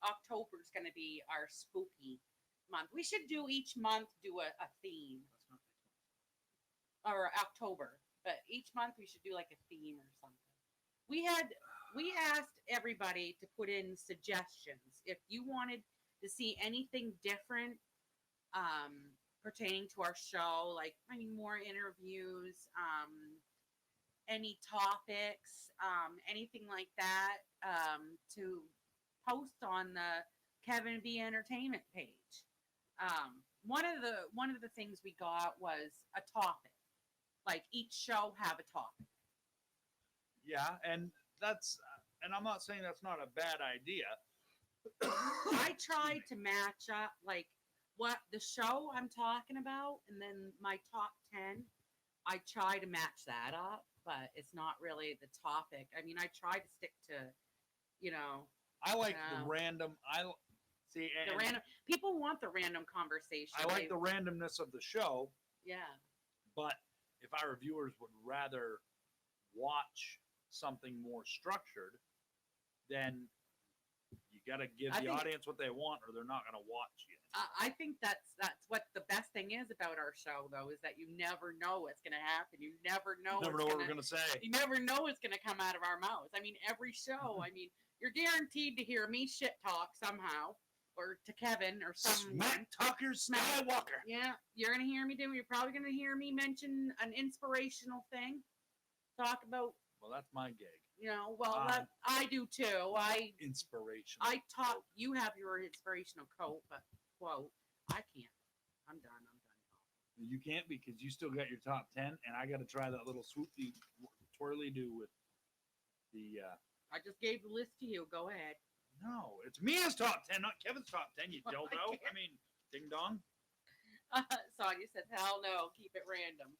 Speaker 2: October is going to be our spooky month. We should do each month do a theme, or October, but each month we should do like a theme or something. We asked everybody to put in suggestions if you wanted to see anything different pertaining to our show, like I mean more interviews, any topics, anything like that, to post on the Kevin B Entertainment page. One of the things we got was a topic. Like each show have a topic.
Speaker 1: Yeah, and and I'm not saying that's not a bad idea.
Speaker 2: I tried to match up like what the show I'm talking about, and then my top 10. I try to match that up, but it's not really the topic. I mean, I try to stick to, you know,
Speaker 1: I like the random. I see
Speaker 2: the random. People want the random conversation.
Speaker 1: I like the randomness of the show.
Speaker 2: Yeah.
Speaker 1: But if our viewers would rather watch something more structured, then you got to give the audience what they want, or they're not going to watch you.
Speaker 2: I think that's what the best thing is about our show, though, is that you never know what's going to happen. You never know.
Speaker 1: What we're going to say.
Speaker 2: You never know what's going to come out of our mouths. I mean, every show. I mean, you're guaranteed to hear me shit talk somehow, or to Kevin, or someone.
Speaker 1: Smack Tucker Skywalker.
Speaker 2: Yeah, you're going to hear me do. You're probably going to hear me mention an inspirational thing. Talk about.
Speaker 1: Well, that's my gig.
Speaker 2: I do too.
Speaker 1: Inspirational.
Speaker 2: I talk. You have your inspirational quote. I can't. I'm done.
Speaker 1: You can't because you still got your top 10, and I got to try that little swoopy twirly do with the.
Speaker 2: I just gave the list to you. Go ahead.
Speaker 1: No, it's Mia's top 10, not Kevin's top 10. You dildo. I mean, ding dong.
Speaker 2: Sonia said, "Hell no, keep it random."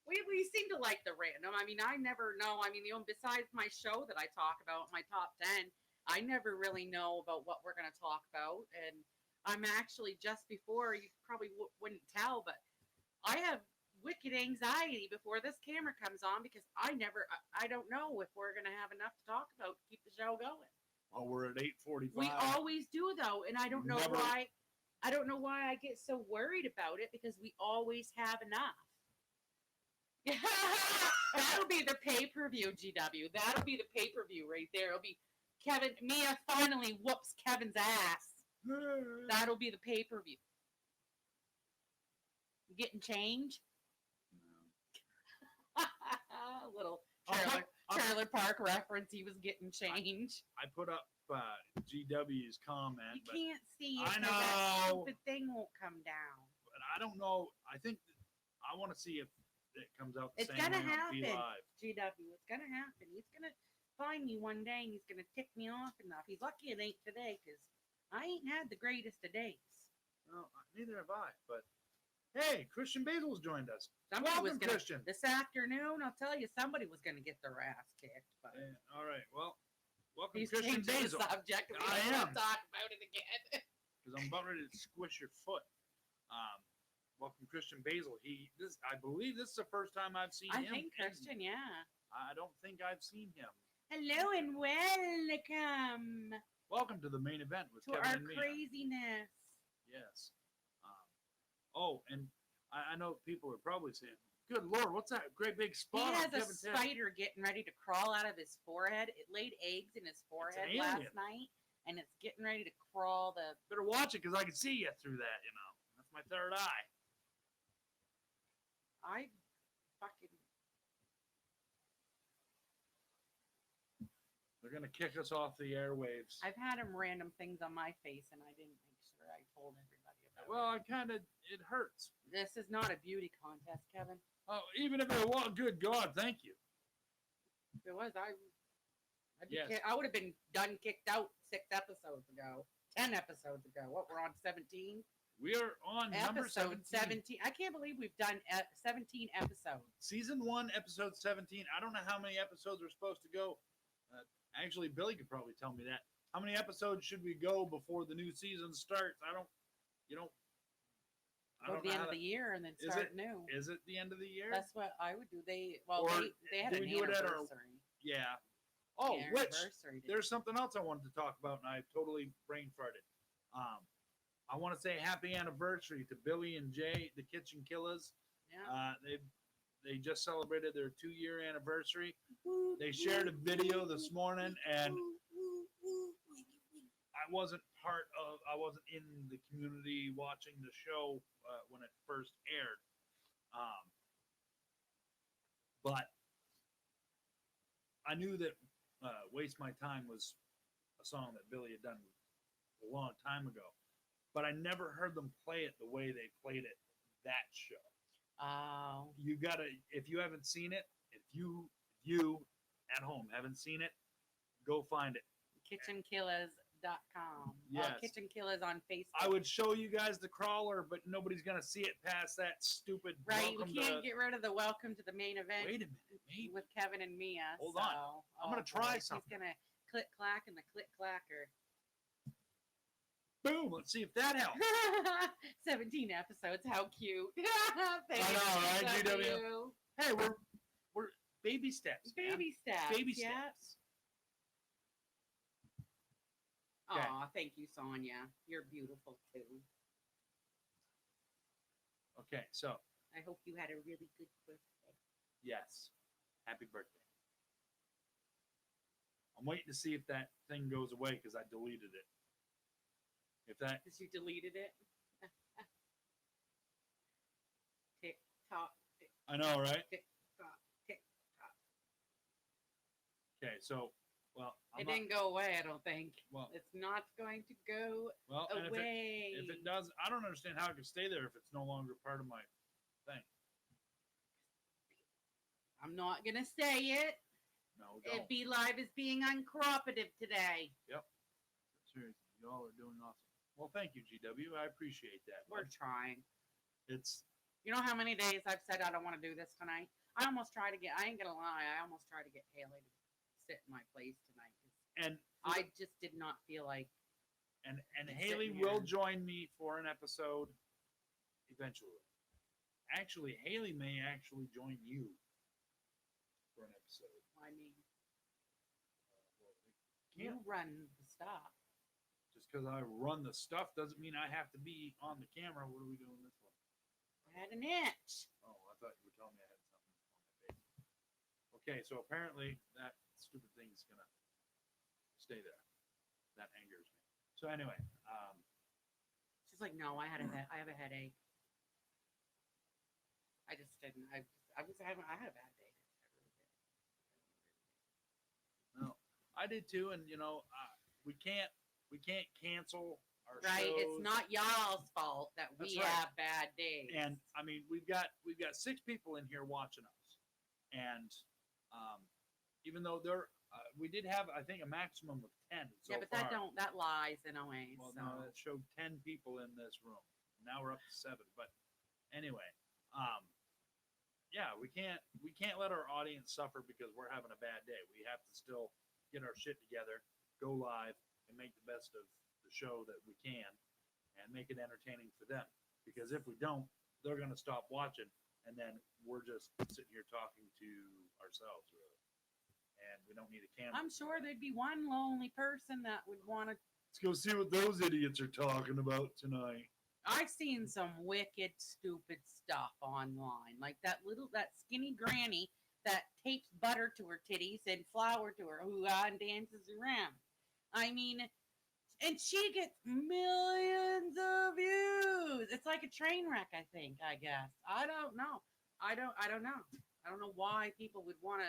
Speaker 2: We seem to like the random. I mean, I never know. I mean, besides my show that I talk about, my top 10, I never really know about what we're going to talk about. And I'm actually just before, you probably wouldn't tell, but I have wicked anxiety before this camera comes on because I don't know if we're going to have enough to talk about to keep the show going.
Speaker 1: Well, we're at 8:45.
Speaker 2: We always do, though. And I don't know why. I don't know why I get so worried about it because we always have enough. That'll be the pay-per-view, GW. That'll be the pay-per-view right there. It'll be Mia finally whoops Kevin's ass. That'll be the pay-per-view. You getting change? No. Little trailer park reference. He was getting change.
Speaker 1: I put up GW's comment.
Speaker 2: You can't see it.
Speaker 1: I know.
Speaker 2: That stupid thing won't come down.
Speaker 1: But I don't know. I think I want to see if it comes out the
Speaker 2: it's
Speaker 1: same
Speaker 2: gonna
Speaker 1: way
Speaker 2: happen,
Speaker 1: live.
Speaker 2: GW. It's gonna happen. He's gonna find me one day and he's gonna tick me off enough. He's lucky it ain't today because I ain't had the greatest of days.
Speaker 1: Well, neither have I. But hey, Christian Basil's joined us.
Speaker 2: Welcome,
Speaker 1: Christian.
Speaker 2: This afternoon, I'll tell you, somebody was gonna get their ass kicked. But
Speaker 1: all right. Well, welcome,
Speaker 2: he's
Speaker 1: Christian Basil.
Speaker 2: The subject.
Speaker 1: I am.
Speaker 2: Talk about it again.
Speaker 1: Because I'm about ready to squish your foot. Welcome, Christian Basil. I believe this is the first time I've seen him.
Speaker 2: I think Christian, yeah.
Speaker 1: I don't think I've seen him.
Speaker 2: Hello and welcome.
Speaker 1: Welcome to the main event with
Speaker 2: to
Speaker 1: Kevin
Speaker 2: our
Speaker 1: and Mia.
Speaker 2: Craziness.
Speaker 1: Yes. And I know people are probably saying, "Good Lord, what's that great big spot?"
Speaker 2: He has a spider getting ready to crawl out of his forehead. It laid eggs in his forehead last night, and it's getting ready to crawl.
Speaker 1: Better watch it because I can see you through that. That's my third eye.
Speaker 2: I fucking.
Speaker 1: They're gonna kick us off the airwaves.
Speaker 2: I've had him random things on my face, and I didn't make sure I told everybody about
Speaker 1: Well, it hurts.
Speaker 2: This is not a beauty contest, Kevin.
Speaker 1: Oh, even if it was, good God, thank you.
Speaker 2: If it was,
Speaker 1: Yes.
Speaker 2: I would have been done kicked out 6 episodes ago, 10 episodes ago. What, we're on 17?
Speaker 1: We are on number
Speaker 2: Episode
Speaker 1: 17.
Speaker 2: 17. I can't believe we've done 17 episodes.
Speaker 1: Season 1, episode 17. I don't know how many episodes are supposed to go. Actually, Billy could probably tell me that. How many episodes should we go before the new season starts? I don't
Speaker 2: Go
Speaker 1: know
Speaker 2: to the end
Speaker 1: how
Speaker 2: of the year and then
Speaker 1: Is
Speaker 2: start new.
Speaker 1: Is it the end of the year?
Speaker 2: That's what I would do. They
Speaker 1: Or
Speaker 2: had
Speaker 1: do
Speaker 2: an
Speaker 1: we do it at our-
Speaker 2: anniversary.
Speaker 1: Yeah. Oh,
Speaker 2: Their
Speaker 1: which
Speaker 2: anniversary did.
Speaker 1: there's something else I wanted to talk about, and I totally brain farted. I want to say happy anniversary to Billy and Jay, the Kitchen Killers.
Speaker 2: Yeah.
Speaker 1: They just celebrated their 2-year anniversary. They shared a video this morning, and I wasn't in the community watching the show when it first aired. But I knew that Waste My Time was a song that Billy had done a long time ago. But I never heard them play it the way they played it that show.
Speaker 2: Oh.
Speaker 1: You gotta, if you haven't seen it, if you at home haven't seen it, go find it.
Speaker 2: KitchenKillers.com.
Speaker 1: Yes.
Speaker 2: Kitchen Killers on Facebook.
Speaker 1: I would show you guys the crawler, but nobody's gonna see it past that stupid.
Speaker 2: Right,
Speaker 1: welcome
Speaker 2: we can't
Speaker 1: to,
Speaker 2: get rid of the welcome to the main event.
Speaker 1: Wait a minute, maybe.
Speaker 2: With Kevin and Mia.
Speaker 1: Hold on. I'm gonna try something.
Speaker 2: He's gonna click clack and the click clacker.
Speaker 1: Boom! Let's see if that helps.
Speaker 2: 17 episodes. How cute!
Speaker 1: I know, right, GW?
Speaker 2: GW.
Speaker 1: Hey, we're baby steps. Man.
Speaker 2: Baby steps.
Speaker 1: Baby
Speaker 2: yeah.
Speaker 1: steps.
Speaker 2: Aw,
Speaker 1: Okay.
Speaker 2: thank you, Sonia. You're beautiful too.
Speaker 1: Okay, so
Speaker 2: I hope you had a really good birthday.
Speaker 1: yes, happy birthday. I'm waiting to see if that thing goes away because I deleted it. If that,
Speaker 2: Because you deleted it. Tick tock, tick
Speaker 1: I know, right?
Speaker 2: tock, tick tock.
Speaker 1: Okay, so, well, I'm
Speaker 2: It
Speaker 1: not,
Speaker 2: didn't go away, I don't think.
Speaker 1: well,
Speaker 2: It's not going to go
Speaker 1: well, and
Speaker 2: away.
Speaker 1: if it does, I don't understand how it can stay there if it's no longer part of my thing.
Speaker 2: I'm not gonna say it.
Speaker 1: No, don't.
Speaker 2: Be Live is being uncooperative today.
Speaker 1: Seriously, y'all are doing awesome. Well, thank you, GW. I appreciate that.
Speaker 2: We're
Speaker 1: bud.
Speaker 2: trying.
Speaker 1: It's
Speaker 2: You know how many days I've said I don't want to do this tonight? I almost try to get, I ain't gonna lie, I almost try to get Haley to sit in my place tonight. 'Cause
Speaker 1: and
Speaker 2: I just did not feel like,
Speaker 1: and
Speaker 2: sitting
Speaker 1: Haley
Speaker 2: here.
Speaker 1: will join me for an episode eventually. Actually, Haley may actually join you for an episode.
Speaker 2: I mean,
Speaker 1: Well,
Speaker 2: you
Speaker 1: can't
Speaker 2: run the stuff.
Speaker 1: just because I run the stuff doesn't mean I have to be on the camera. What are we doing this one?
Speaker 2: I had an itch.
Speaker 1: Oh, I thought you were telling me I had something on my face. Okay, so apparently that stupid thing's gonna stay there. That angers me. So anyway,
Speaker 2: She's like, no, I have a headache. I just didn't. I had a bad day.
Speaker 1: no, I did too, and we can't cancel our
Speaker 2: Right?
Speaker 1: shows.
Speaker 2: It's not y'all's fault that we
Speaker 1: That's right.
Speaker 2: have bad days.
Speaker 1: And I mean, we've got 6 people in here watching us, and even though we did have, I think, a maximum of 10 so
Speaker 2: yeah, but
Speaker 1: far.
Speaker 2: that lies in a way.
Speaker 1: Well,
Speaker 2: so.
Speaker 1: no, that showed 10 people in this room. Now we're up to 7. But anyway, yeah, we can't let our audience suffer because we're having a bad day. We have to still get our shit together, go live, and make the best of the show that we can, and make it entertaining for them. Because if we don't, they're gonna stop watching, and then we're just sitting here talking to ourselves, really. And we don't need a camera.
Speaker 2: I'm sure there'd be one lonely person that would want to.
Speaker 1: Let's go see what those idiots are talking about tonight.
Speaker 2: I've seen some wicked, stupid stuff online, like that skinny granny that tapes butter to her titties and flour to her hoo-ha and dances around. I mean, and she gets millions of views. It's like a train wreck, I think. I guess I don't know. I don't know. I don't know why people would want to.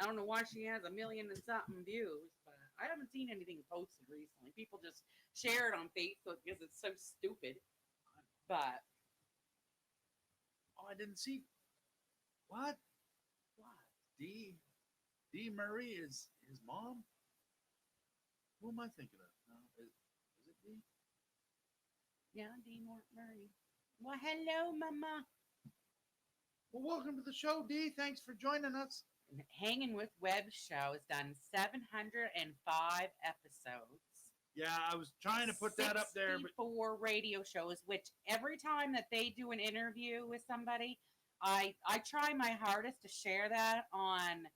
Speaker 2: I don't know why she has 1 million and something views, but I haven't seen anything posted recently. People just share it on Facebook because it's so stupid. But
Speaker 1: Oh, I didn't see. What?
Speaker 2: what?
Speaker 1: D Murray is his mom? Who am I thinking of? No, is it D?
Speaker 2: Yeah, Dean Murray. Well, hello, Mama.
Speaker 1: Well, welcome to the show, D. Thanks for joining us.
Speaker 2: Hanging with Web show has done 705 episodes.
Speaker 1: Yeah, I was trying to put that up there, but
Speaker 2: 64 radio shows, which every time that they do an interview with somebody, I try my hardest to share that on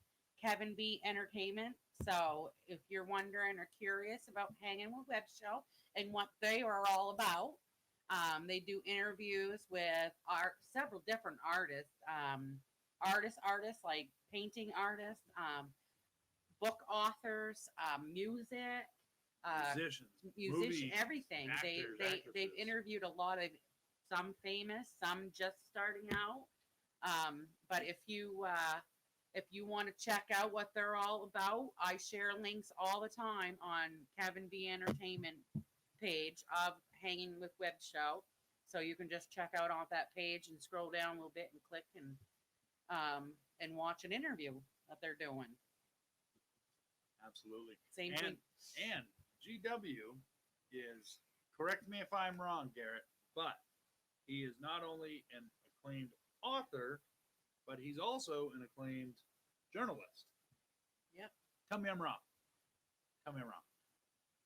Speaker 2: Kevin B Entertainment. So if you're wondering or curious about Hanging with Web show and what they are all about, they do interviews with several different artists, artists like painting artists, book authors, music,
Speaker 1: musicians,
Speaker 2: musician, everything.
Speaker 1: actors,
Speaker 2: They've
Speaker 1: actresses.
Speaker 2: interviewed a lot of some famous, some just starting out. But if you want to check out what they're all about, I share links all the time on Kevin B Entertainment page of Hanging with Web show, so you can just check out on that page and scroll down a little bit and click and watch an interview that they're doing.
Speaker 1: Absolutely.
Speaker 2: Same thing.
Speaker 1: And GW is, correct me if I'm wrong, Garrett, but he is not only an acclaimed author, but he's also an acclaimed journalist.
Speaker 2: Yep.
Speaker 1: Tell me I'm wrong. Tell me I'm wrong.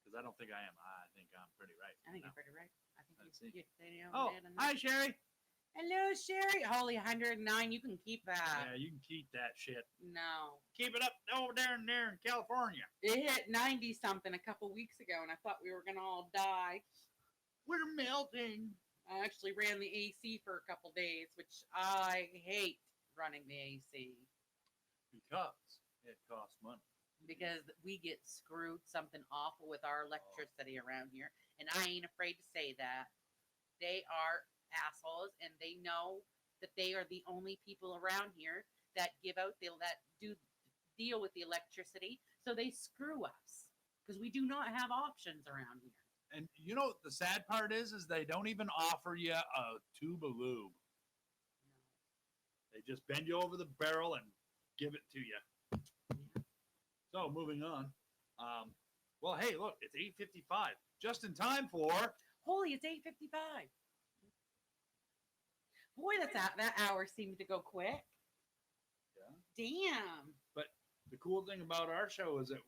Speaker 1: Because I don't think I am. I think I'm pretty right.
Speaker 2: I think you're pretty right. I think
Speaker 1: Let's
Speaker 2: you
Speaker 1: see.
Speaker 2: nailed
Speaker 1: Oh,
Speaker 2: it.
Speaker 1: hi, Sherry.
Speaker 2: Hello, Sherry. Holy 109. You can keep that.
Speaker 1: Yeah, you can keep that shit.
Speaker 2: No.
Speaker 1: Keep it up over there in California.
Speaker 2: It hit 90 something a couple weeks ago, and I thought we were going to all die.
Speaker 1: We're melting.
Speaker 2: I actually ran the AC for a couple days, which I hate running the AC.
Speaker 1: Because it costs money.
Speaker 2: Because we get screwed something awful with our electricity around here. And I ain't afraid to say that. They are assholes, and they know that they are the only people around here that deal with the electricity. So they screw us because we do not have options around here.
Speaker 1: And you know what the sad part is they don't even offer you a tube of lube. They just bend you over the barrel and give it to you. So moving on. Well, hey, look, it's 8:55, just in time for.
Speaker 2: Holy, it's 8:55. Boy, that hour seemed to go quick.
Speaker 1: Yeah.
Speaker 2: Damn.
Speaker 1: But the cool thing about our show is that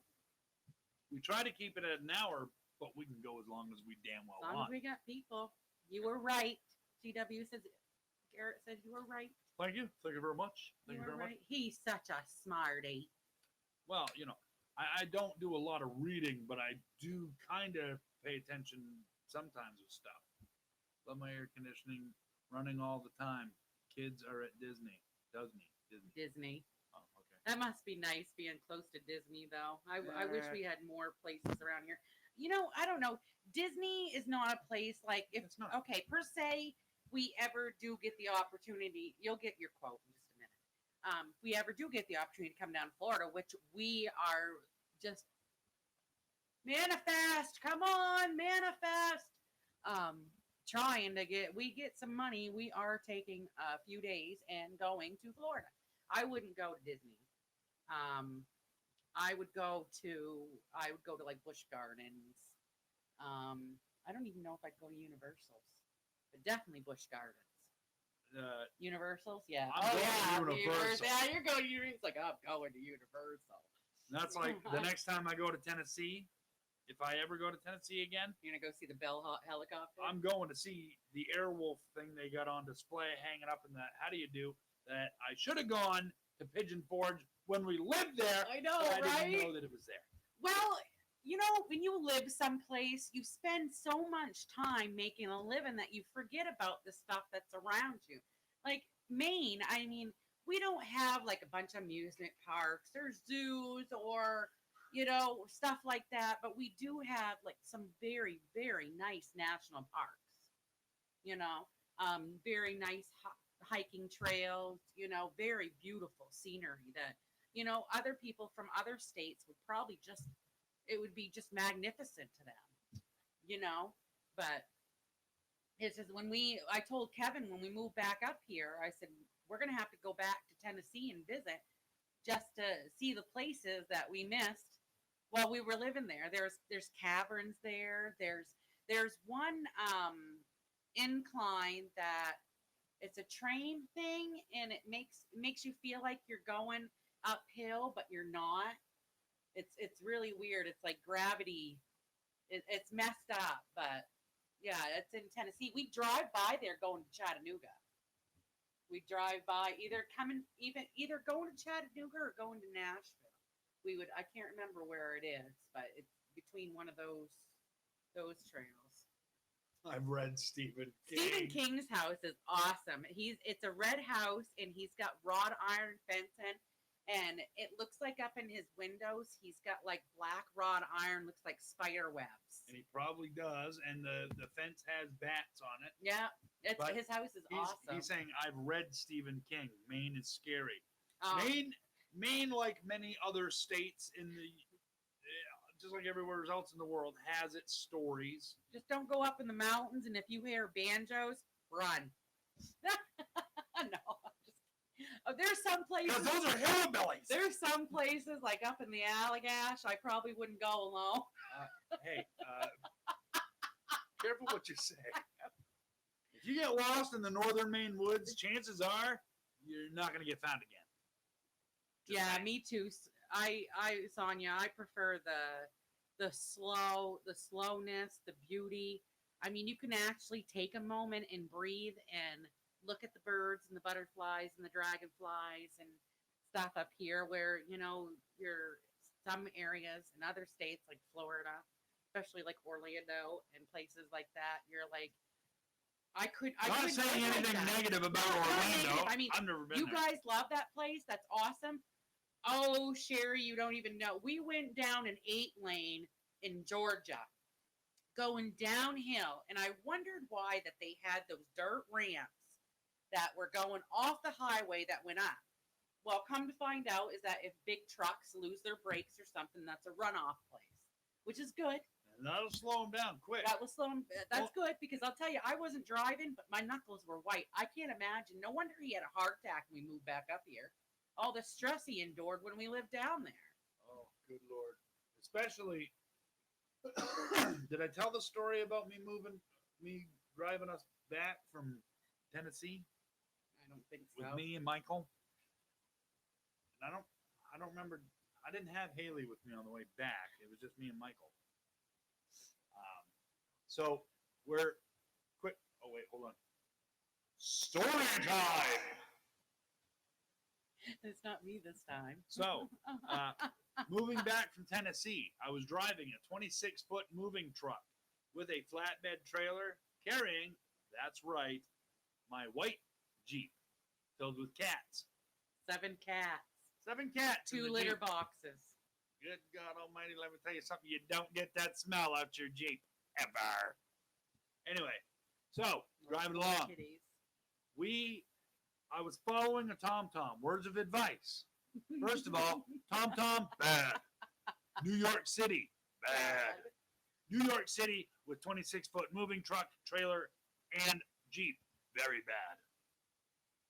Speaker 1: we try to keep it at an hour, but we can go as long as we damn well
Speaker 2: As long
Speaker 1: want.
Speaker 2: as we got people. You were right. GW says, Garrett said you were right.
Speaker 1: Thank you. Thank you very much. Thank you
Speaker 2: were
Speaker 1: very
Speaker 2: right. He's such a smarty.
Speaker 1: Well, you know, I don't do a lot of reading, but I do kind of pay attention sometimes with stuff. Love my air conditioning running all the time. Kids are at Disney.
Speaker 2: Disney.
Speaker 1: Oh, okay.
Speaker 2: That must be nice being close to Disney, though. I wish we had more places around here. You know, I don't know. Disney is not a place like if
Speaker 1: It's not.
Speaker 2: Okay, per se, we ever do get the opportunity, you'll get your quote in just a minute. If we ever do get the opportunity to come down to Florida, which we are just manifest, come on, manifest. Trying to get some money. We are taking a few days and going to Florida. I wouldn't go to Disney. I would go to like Busch Gardens. I don't even know if I'd go to Universals, but definitely Busch Gardens. Universals, yeah.
Speaker 1: I'm going to Universal.
Speaker 2: Yeah, you're going to Universal. It's like, I'm going to Universal.
Speaker 1: That's like the next time I go to Tennessee. If I ever go to Tennessee again,
Speaker 2: you're gonna go see the Bell helicopter.
Speaker 1: I'm going to see the Airwolf thing they got on display hanging up in that. How do you do that? I should have gone to Pigeon Forge when we lived there.
Speaker 2: I know,
Speaker 1: but I
Speaker 2: right?
Speaker 1: didn't know that it was there.
Speaker 2: Well, you know, when you live someplace, you spend so much time making a living that you forget about the stuff that's around you. Like Maine, I mean, we don't have like a bunch of amusement parks or zoos or, you know, stuff like that, but we do have like some very, very nice national parks, you know, very nice hiking trails, you know, very beautiful scenery that, you know, other people from other states would probably it would be just magnificent to them, you know, but it's just I told Kevin when we moved back up here, I said, we're going to have to go back to Tennessee and visit just to see the places that we missed while we were living there. There's caverns there. There's one incline that it's a train thing, and it makes you feel like you're going uphill, but you're not. It's really weird. It's like gravity. It's messed up, but yeah, it's in Tennessee. We drive by there going to Chattanooga. We drive by either going to Chattanooga or going to Nashville. I can't remember where it is, but it's between one of those trails.
Speaker 1: I've read Stephen King.
Speaker 2: Stephen King's house is awesome. It's a red house and he's got wrought iron fencing, and it looks like up in his windows he's got like black wrought iron, looks like spider webs.
Speaker 1: And he probably does, and the fence has bats on it.
Speaker 2: Yeah, his house is awesome.
Speaker 1: He's saying I've read Stephen King. Maine is scary.
Speaker 2: Um,
Speaker 1: Maine, like many other states in the, just like everywhere else in the world, has its stories.
Speaker 2: Just don't go up in the mountains, and if you hear banjos, run. No, there's some places.
Speaker 1: Because those are hillbillies.
Speaker 2: There's some places like up in the Allagash, I probably wouldn't go alone.
Speaker 1: Hey, careful what you say. If you get lost in the northern Maine woods, chances are you're not going to get found again. Just
Speaker 2: Yeah,
Speaker 1: saying.
Speaker 2: me too. Sonia, I prefer the slowness, the beauty. I mean, you can actually take a moment and breathe and look at the birds and the butterflies and the dragonflies and stuff up here where, you're some areas in other states like Florida, especially like Orlando and places like that, you're like, I
Speaker 1: Not
Speaker 2: couldn't
Speaker 1: saying
Speaker 2: live like
Speaker 1: anything
Speaker 2: that.
Speaker 1: negative about
Speaker 2: No, not
Speaker 1: Orlando.
Speaker 2: negative. I mean,
Speaker 1: I've never been
Speaker 2: you
Speaker 1: there.
Speaker 2: guys love that place. That's awesome. Oh, Sherry, you don't even know. We went down an 8-lane in Georgia, going downhill, and I wondered why that they had those dirt ramps that were going off the highway that went up. Well, come to find out is that if big trucks lose their brakes or something, that's a runoff place, which is good.
Speaker 1: And that'll slow them down quick.
Speaker 2: That will slow him. That's good because I'll tell you, I wasn't driving, but my knuckles were white. I can't imagine. No wonder he had a heart attack when we moved back up here. All the stress he endured when we lived down there.
Speaker 1: Oh, good Lord. Especially, did I tell the story about me driving us back from Tennessee
Speaker 2: I don't think so.
Speaker 1: with me and Michael? And I don't remember. I didn't have Haley with me on the way back. It was just me and Michael. So we're quick. Oh wait, hold on. Story time.
Speaker 2: It's not me this time.
Speaker 1: So, moving back from Tennessee, I was driving a 26-foot moving truck with a flatbed trailer carrying, that's right, my white Jeep filled with cats.
Speaker 2: 7 cats.
Speaker 1: 7 cats. in
Speaker 2: 2
Speaker 1: the
Speaker 2: litter
Speaker 1: Jeep.
Speaker 2: boxes.
Speaker 1: Good God Almighty, let me tell you something. You don't get that smell out your Jeep ever. Anyway, so driving along.
Speaker 2: Kitties.
Speaker 1: I was following a TomTom. Words of advice. First of all, TomTom, bad. New York City, bad. New York City with 26-foot moving truck, trailer, and Jeep, very bad.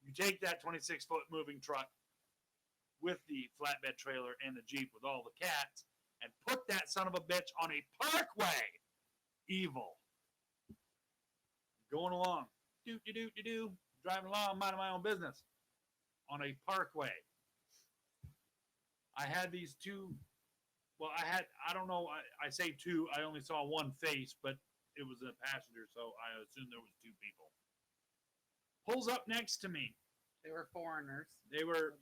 Speaker 1: You take that 26-foot moving truck with the flatbed trailer and the Jeep with all the cats and put that son of a bitch on a parkway. Evil. Going along. Do. Driving along, minding my own business. On a parkway. I had these two. Well, I don't know. I say two. I only saw one face, but it was a passenger, so I assumed there was 2 people. Pulls up next to me.
Speaker 2: They were foreigners.
Speaker 1: They were.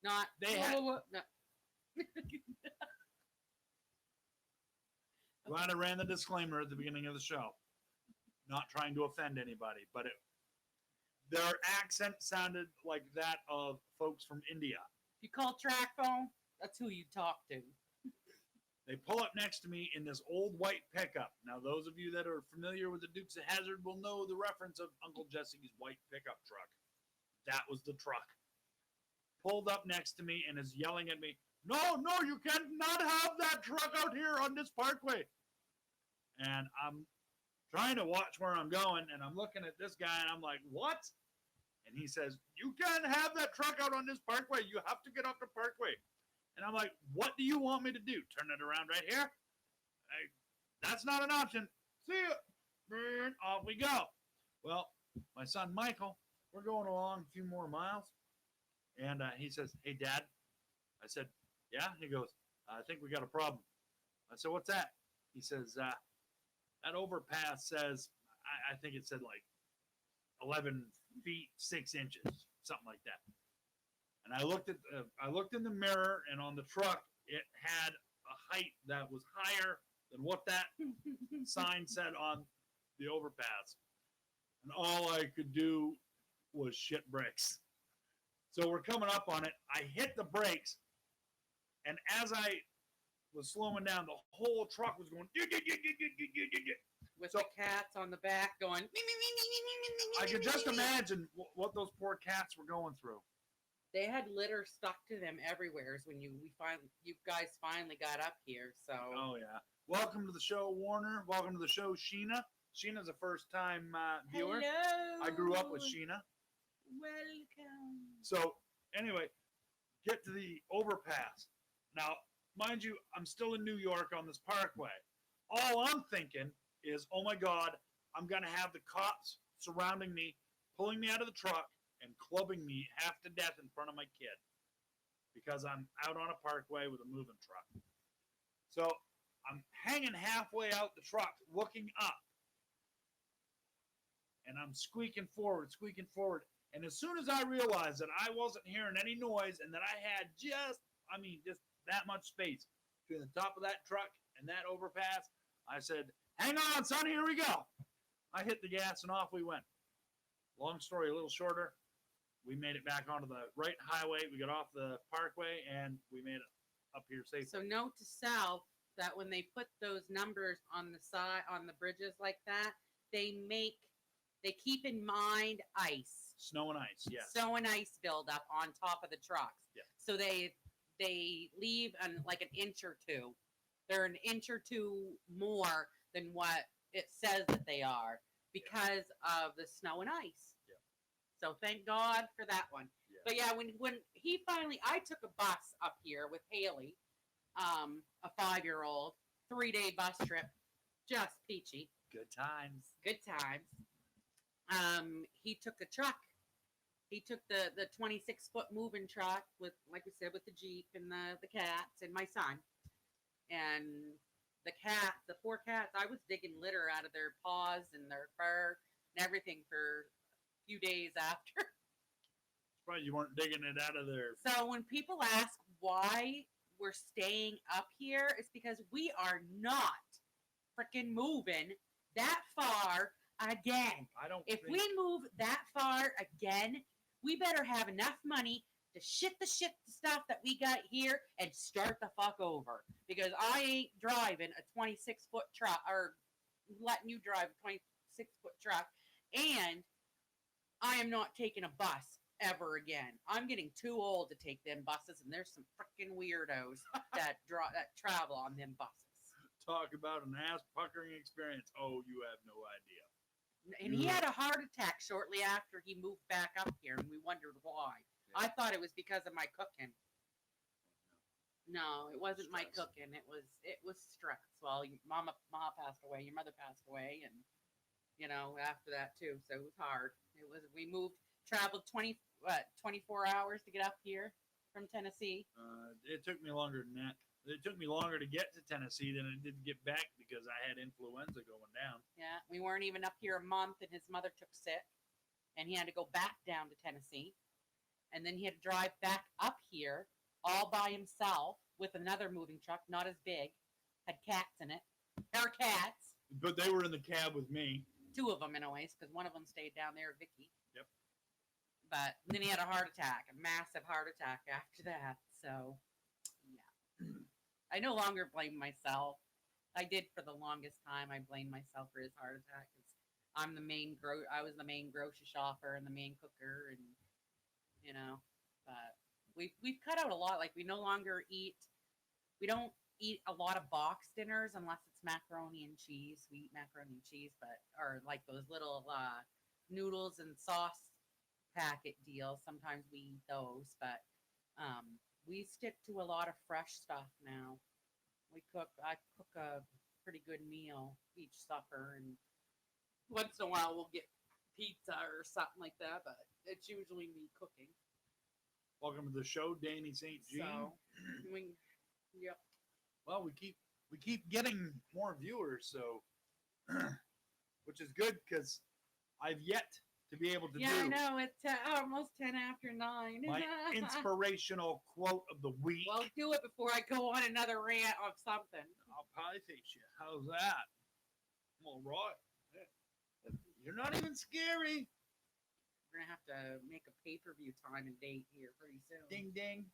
Speaker 2: Not.
Speaker 1: They had.
Speaker 2: No.
Speaker 1: Glad I ran the disclaimer at the beginning of the show. Not trying to offend anybody, but their accent sounded like that of folks from India.
Speaker 2: If you call track phone, that's who you talk to.
Speaker 1: They pull up next to me in this old white pickup. Now, those of you that are familiar with the Dukes of Hazzard will know the reference of Uncle Jesse's white pickup truck. That was the truck. Pulled up next to me and is yelling at me, no, you cannot have that truck out here on this parkway. And I'm trying to watch where I'm going, and I'm looking at this guy, and I'm like, what? And he says, you can't have that truck out on this parkway. You have to get off the parkway. And I'm like, what do you want me to do? Turn it around right here? That's not an option. See ya. Off we go. Well, my son Michael, we're going along a few more miles. And he says, hey, Dad. I said, yeah? He goes, I think we got a problem. I said, what's that? He says, that overpass says, I think it said like 11 feet 6 inches, something like that. And I looked in the mirror, and on the truck, it had a height that was higher than what that sign said on the overpass. And all I could do was shit brakes. So we're coming up on it. I hit the brakes, and as I was slowing down, the whole truck was going.
Speaker 2: With the cats on the back going.
Speaker 1: I could just imagine what those poor cats were going through.
Speaker 2: They had litter stuck to them everywhere when you guys finally got up here. So.
Speaker 1: Oh yeah. Welcome to the show, Warner. Welcome to the show, Sheena. Sheena's a first-time viewer.
Speaker 2: Hello.
Speaker 1: I grew up with Sheena.
Speaker 2: Welcome.
Speaker 1: So anyway, get to the overpass. Now, mind you, I'm still in New York on this parkway. All I'm thinking is, oh my God, I'm going to have the cops surrounding me, pulling me out of the truck, and clubbing me half to death in front of my kid because I'm out on a parkway with a moving truck. So I'm hanging halfway out the truck, looking up, and I'm squeaking forward. And as soon as I realized that I wasn't hearing any noise and that I had just that much space between the top of that truck and that overpass, I said, hang on, son, here we go. I hit the gas and off we went. Long story a little shorter, we made it back onto the right highway. We got off the parkway and we made it up here safely.
Speaker 2: So note to self that when they put those numbers on the side, on the bridges like that, they keep in mind ice.
Speaker 1: Snow and ice, yes.
Speaker 2: Snow and ice buildup on top of the trucks.
Speaker 1: Yeah.
Speaker 2: So they leave like an inch or two. They're an inch or two more than what it says that they are because of the snow and ice.
Speaker 1: Yeah.
Speaker 2: So thank God for that one.
Speaker 1: Yeah.
Speaker 2: But yeah, when he finally, I took a bus up here with Haley, a 5-year-old, 3-day bus trip, just peachy.
Speaker 1: Good times.
Speaker 2: Good times. He took a truck. He took the 26-foot moving truck with, like we said, with the Jeep and the cats and my son. And the 4 cats, I was digging litter out of their paws and their fur and everything for a few days after.
Speaker 1: Right, you weren't digging it out of there.
Speaker 2: So when people ask why we're staying up here, it's because we are not freaking moving that far again. If we move that far again, we better have enough money to shit the stuff that we got here and start the fuck over. Because I ain't driving a 26-foot truck or letting you drive a 26-foot truck, and I am not taking a bus ever again. I'm getting too old to take them buses, and there's some freaking weirdos that travel on them buses.
Speaker 1: Talk about an ass puckering experience. Oh, you have no idea.
Speaker 2: And he had a heart attack shortly after he moved back up here, and we wondered why. Yeah. I thought it was because of my cooking. No, it wasn't stress. My cooking. It was stress. Well, Ma passed away, your mother passed away, and after that too. So it was hard. We traveled 24 hours to get up here from Tennessee.
Speaker 1: It took me longer than that. It took me longer to get to Tennessee than it did to get back because I had influenza going down.
Speaker 2: Yeah, we weren't even up here a month, and his mother took sick, and he had to go back down to Tennessee. And then he had to drive back up here all by himself with another moving truck, not as big, had cats in it. Our cats.
Speaker 1: But they were in the cab with me.
Speaker 2: 2 of them, anyways, because one of them stayed down there, Vicky.
Speaker 1: Yep.
Speaker 2: But then he had a heart attack, a massive heart attack after that. So, yeah. I no longer blame myself. I did for the longest time. I blamed myself for his heart attack because I was the main grocery shopper and the main cooker, and But we've cut out a lot. Like we don't eat a lot of box dinners unless it's macaroni and cheese. We eat macaroni and cheese, or like those little noodles and sauce packet deals. Sometimes we eat those, but We stick to a lot of fresh stuff now. I cook a pretty good meal each supper, and once in a while we'll get pizza or something like that, but it's usually me cooking.
Speaker 1: Welcome to the show, Danny St. Jean.
Speaker 2: So, yep.
Speaker 1: Well, we keep getting more viewers, so which is good because I've yet to be able to
Speaker 2: Yeah,
Speaker 1: do
Speaker 2: I know. It's almost 10 after 9.
Speaker 1: my inspirational quote of the week.
Speaker 2: Well, do it before I go on another rant of something.
Speaker 1: I'll pie face you. How's that? All right. Yeah. You're not even scary.
Speaker 2: We're going to have to make a pay-per-view time and date here pretty soon.
Speaker 1: Ding, ding.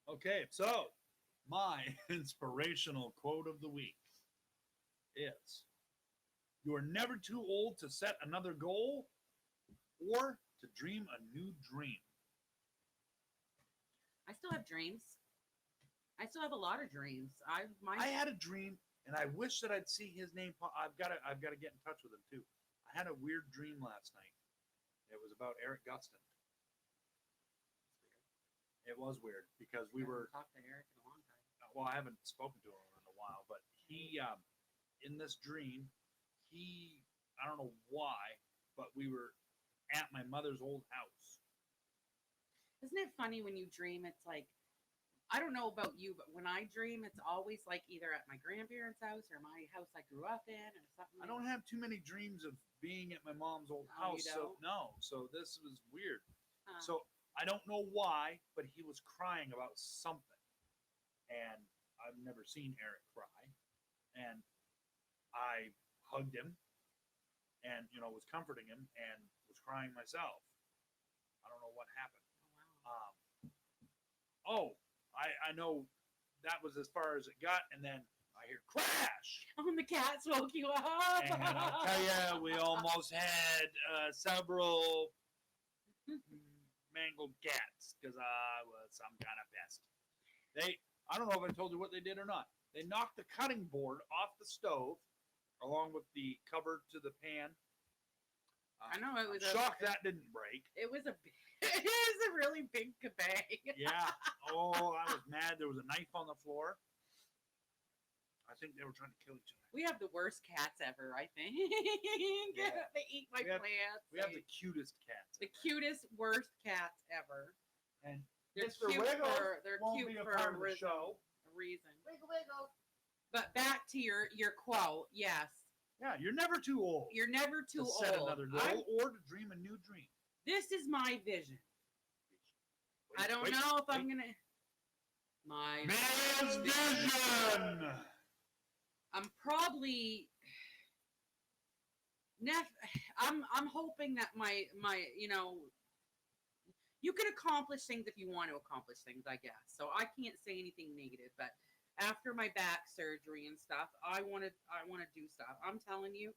Speaker 1: Okay, so my inspirational quote of the week is: you are never too old to set another goal or to dream a new dream.
Speaker 2: I still have dreams. I still have a lot of dreams.
Speaker 1: I had a dream, and I wish that I'd see his name. I've got to get in touch with him too. I had a weird dream last night. It was about Eric Gustin. It was weird because we were
Speaker 2: talked to Eric in a long time.
Speaker 1: Well, I haven't spoken to him in a while, but he in this dream, I don't know why, but we were at my mother's old house.
Speaker 2: Isn't it funny when you dream? It's like, I don't know about you, but when I dream, it's always like either at my grandparents' house or my house I grew up in or something.
Speaker 1: I don't have too many dreams of being at my mom's old house. So this was weird. So I don't know why, but he was crying about something. And I've never seen Eric cry. And I hugged him and, was comforting him and was crying myself. I don't know what happened.
Speaker 2: Oh, wow.
Speaker 1: I know that was as far as it got, and then I hear crash.
Speaker 2: Oh, and the cat woke you up.
Speaker 1: And I'll tell you, we almost had several mangled cats because I was some kind of pest. I don't know if I told you what they did or not. They knocked the cutting board off the stove along with the cover to the pan.
Speaker 2: I know it was
Speaker 1: shocked that didn't break.
Speaker 2: It was a really big kabang.
Speaker 1: Yeah. Oh, I was mad. There was a knife on the floor. I think they were trying to kill each other.
Speaker 2: We have the worst cats ever, I think.
Speaker 1: Yeah.
Speaker 2: They eat my plants.
Speaker 1: We have the cutest cats.
Speaker 2: The cutest, worst cats ever.
Speaker 1: And
Speaker 2: they're
Speaker 1: Mr.
Speaker 2: cute
Speaker 1: Wiggles
Speaker 2: they're
Speaker 1: won't
Speaker 2: cute
Speaker 1: be a
Speaker 2: for
Speaker 1: part
Speaker 2: a
Speaker 1: of the show.
Speaker 2: reason.
Speaker 1: Wiggle, wiggle.
Speaker 2: But back to your quote, yes.
Speaker 1: Yeah, you're never too old.
Speaker 2: You're never too
Speaker 1: to
Speaker 2: old.
Speaker 1: set another goal or to dream a new dream.
Speaker 2: This is my vision. I don't know if I'm gonna. My
Speaker 1: vision.
Speaker 2: I'm probably. I'm hoping that my you can accomplish things if you want to accomplish things, I guess. So I can't say anything negative, but after my back surgery and stuff, I want to do stuff. I'm telling you,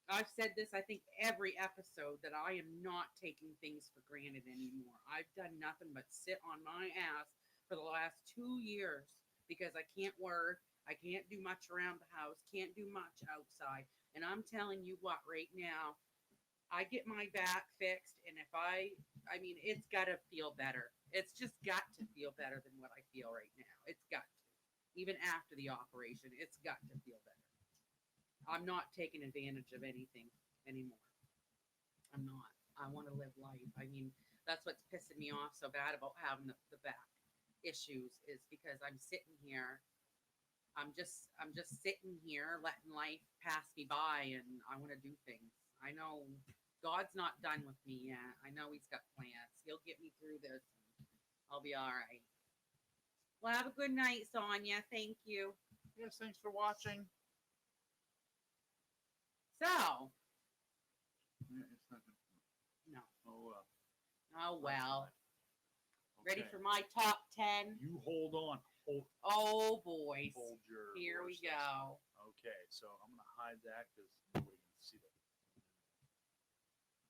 Speaker 2: I've said this, I think, every episode, that I am not taking things for granted anymore. I've done nothing but sit on my ass for the last 2 years because I can't work. I can't do much around the house, can't do much outside. And I'm telling you what, right now, I get my back fixed, and if it's got to feel better. It's just got to feel better than what I feel right now. It's got to. Even after the operation, it's got to feel better. I'm not taking advantage of anything anymore. I'm not. I want to live life. That's what's pissing me off so bad about having the back issues, is because I'm sitting here. I'm just sitting here letting life pass me by, and I want to do things. I know God's not done with me yet. I know He's got plans. He'll get me through this. I'll be all right. Well, have a good night, Sonia. Thank you.
Speaker 1: Yes, thanks for watching.
Speaker 2: So.
Speaker 1: It's not good.
Speaker 2: No.
Speaker 1: Oh,
Speaker 2: well.
Speaker 1: Okay.
Speaker 2: Ready for my top 10?
Speaker 1: You hold on.
Speaker 2: Oh, boys.
Speaker 1: Hold your
Speaker 2: Here we
Speaker 1: horses.
Speaker 2: go.
Speaker 1: Okay, so I'm going to hide that because nobody can see that.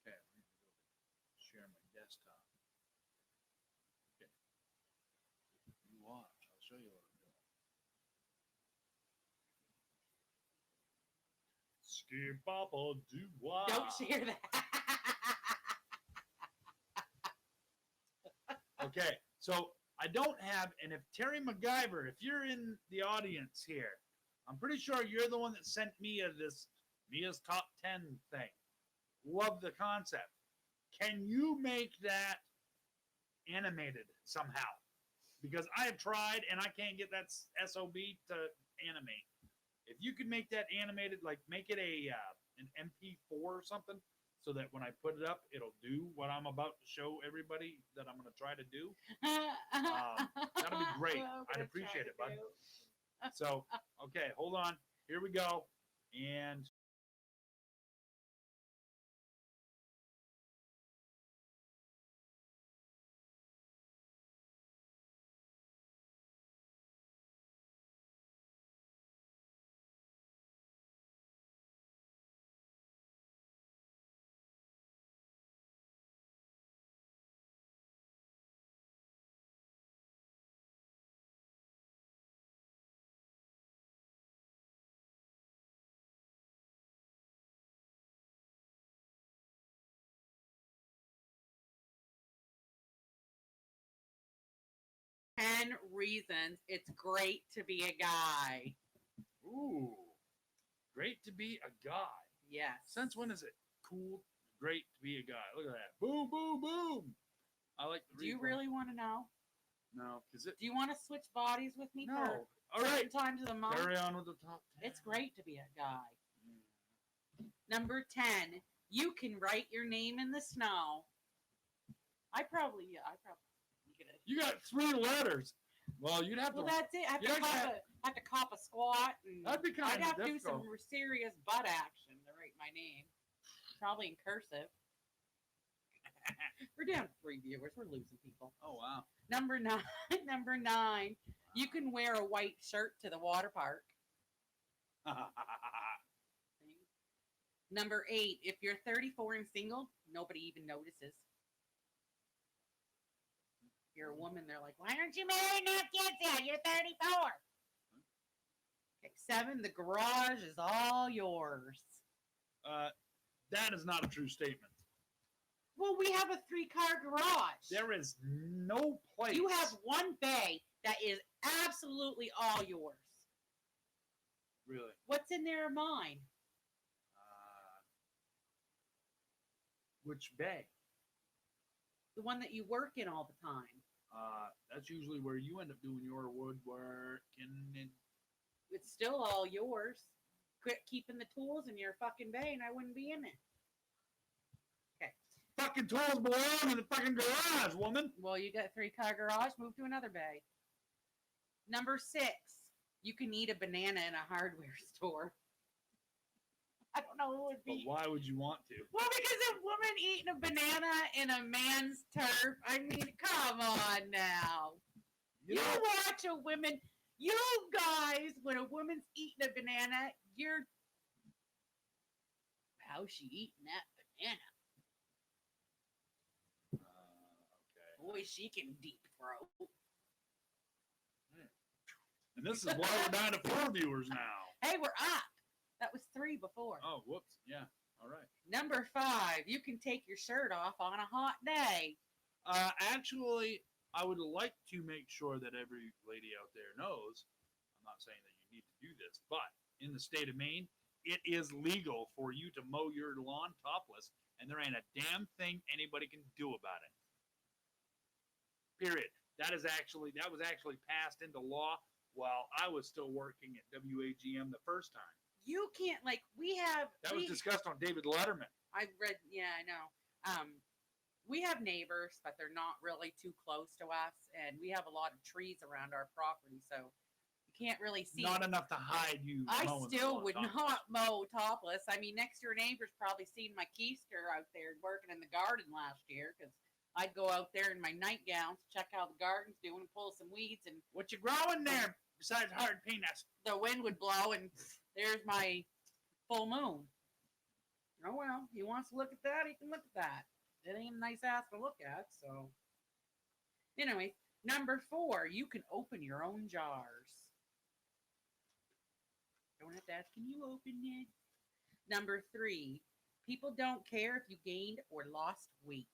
Speaker 1: Okay, I'm going to go share my desktop. Okay. You watch. I'll show you what I'm doing. Ski Papa do what?
Speaker 2: Don't share that.
Speaker 1: Okay, so I don't have, and if Terry MacGyver, if you're in the audience here, I'm pretty sure you're the one that sent Mia this Mia's top 10 thing. Love the concept. Can you make that animated somehow? Because I have tried and I can't get that SOB to animate. If you could make that animated, like make it an MP4 or something, so that when I put it up, it'll do what I'm about to show everybody that I'm going to try to do. That'd be great. I'd appreciate it, bud. So, okay, hold on. Here we go. And
Speaker 2: Ten reasons it's great to be a guy.
Speaker 1: ooh, great to be a guy.
Speaker 2: Yes.
Speaker 1: Since when is it cool, great to be a guy? Look at that. Boom, boom, boom. I like the
Speaker 2: Do you really want to know?
Speaker 1: No, because it.
Speaker 2: Do you want to switch bodies with me
Speaker 1: No.
Speaker 2: for
Speaker 1: All right.
Speaker 2: times of the month?
Speaker 1: Carry on with the top 10.
Speaker 2: It's great to be a guy. Number 10, you can write your name in the snow. I probably get it.
Speaker 1: You got 3 letters. Well, you'd have
Speaker 2: Well,
Speaker 1: to.
Speaker 2: that's it. I have to cop a squat, and
Speaker 1: That'd be kind
Speaker 2: I'd
Speaker 1: of
Speaker 2: have to do
Speaker 1: difficult.
Speaker 2: some serious butt action to write my name. Probably in cursive. We're down to 3 viewers. We're losing people.
Speaker 1: Oh wow.
Speaker 2: Number 9. Number 9. You can wear a white shirt to the water park. Number 8. If you're 34 and single, nobody even notices. If you're a woman, they're like, "Why aren't you married and have kids yet? You're 34." Okay, 7. The garage is all yours.
Speaker 1: That is not a true statement.
Speaker 2: Well, we have a 3-car garage.
Speaker 1: There is no place.
Speaker 2: You have one bay that is absolutely all yours.
Speaker 1: Really.
Speaker 2: What's in there of mine?
Speaker 1: Which bay?
Speaker 2: The one that you work in all the time.
Speaker 1: That's usually where you end up doing your woodwork, and
Speaker 2: It's still all yours. Quit keeping the tools in your fucking bay, and I wouldn't be in it. Okay.
Speaker 1: fucking tools belong in the fucking garage, woman.
Speaker 2: Well, you got a 3-car garage. Move to another bay. Number 6. You can eat a banana in a hardware store. I don't know who would
Speaker 1: But
Speaker 2: be.
Speaker 1: why would you want to?
Speaker 2: Well, because a woman eating a banana in a man's turf. I mean, come on now. You watch a woman. You guys, when a woman's eating a banana, you're. How's she eating that banana?
Speaker 1: Okay.
Speaker 2: Boy, she can deep throat.
Speaker 1: And this is why we're down to 4 viewers now.
Speaker 2: Hey, we're up. That was 3 before.
Speaker 1: Oh, whoops. Yeah. All right.
Speaker 2: Number 5, you can take your shirt off on a hot day.
Speaker 1: Actually, I would like to make sure that every lady out there knows, I'm not saying that you need to do this, but in the state of Maine, it is legal for you to mow your lawn topless, and there ain't a damn thing anybody can do about it. Period. That was actually passed into law while I was still working at WAGM the first time.
Speaker 2: You can't, like,
Speaker 1: That was discussed on David Letterman.
Speaker 2: I read, yeah, I know. We have neighbors, but they're not really too close to us, and we have a lot of trees around our property, so you can't really see.
Speaker 1: Not enough to hide you.
Speaker 2: I still would
Speaker 1: topless.
Speaker 2: not mow topless. I mean, next door neighbor's probably seen my keister out there working in the garden last year, because I'd go out there in my nightgown to check how the garden's doing, pull some weeds, and
Speaker 1: What you growing there besides hard peanuts?
Speaker 2: the wind would blow, and there's my full moon. Oh well, he wants to look at that, he can look at that. It ain't a nice ass to look at, so. Anyway, number 4, you can open your own jars. Don't have to ask, can you open it? Number 3, people don't care if you gained or lost weight.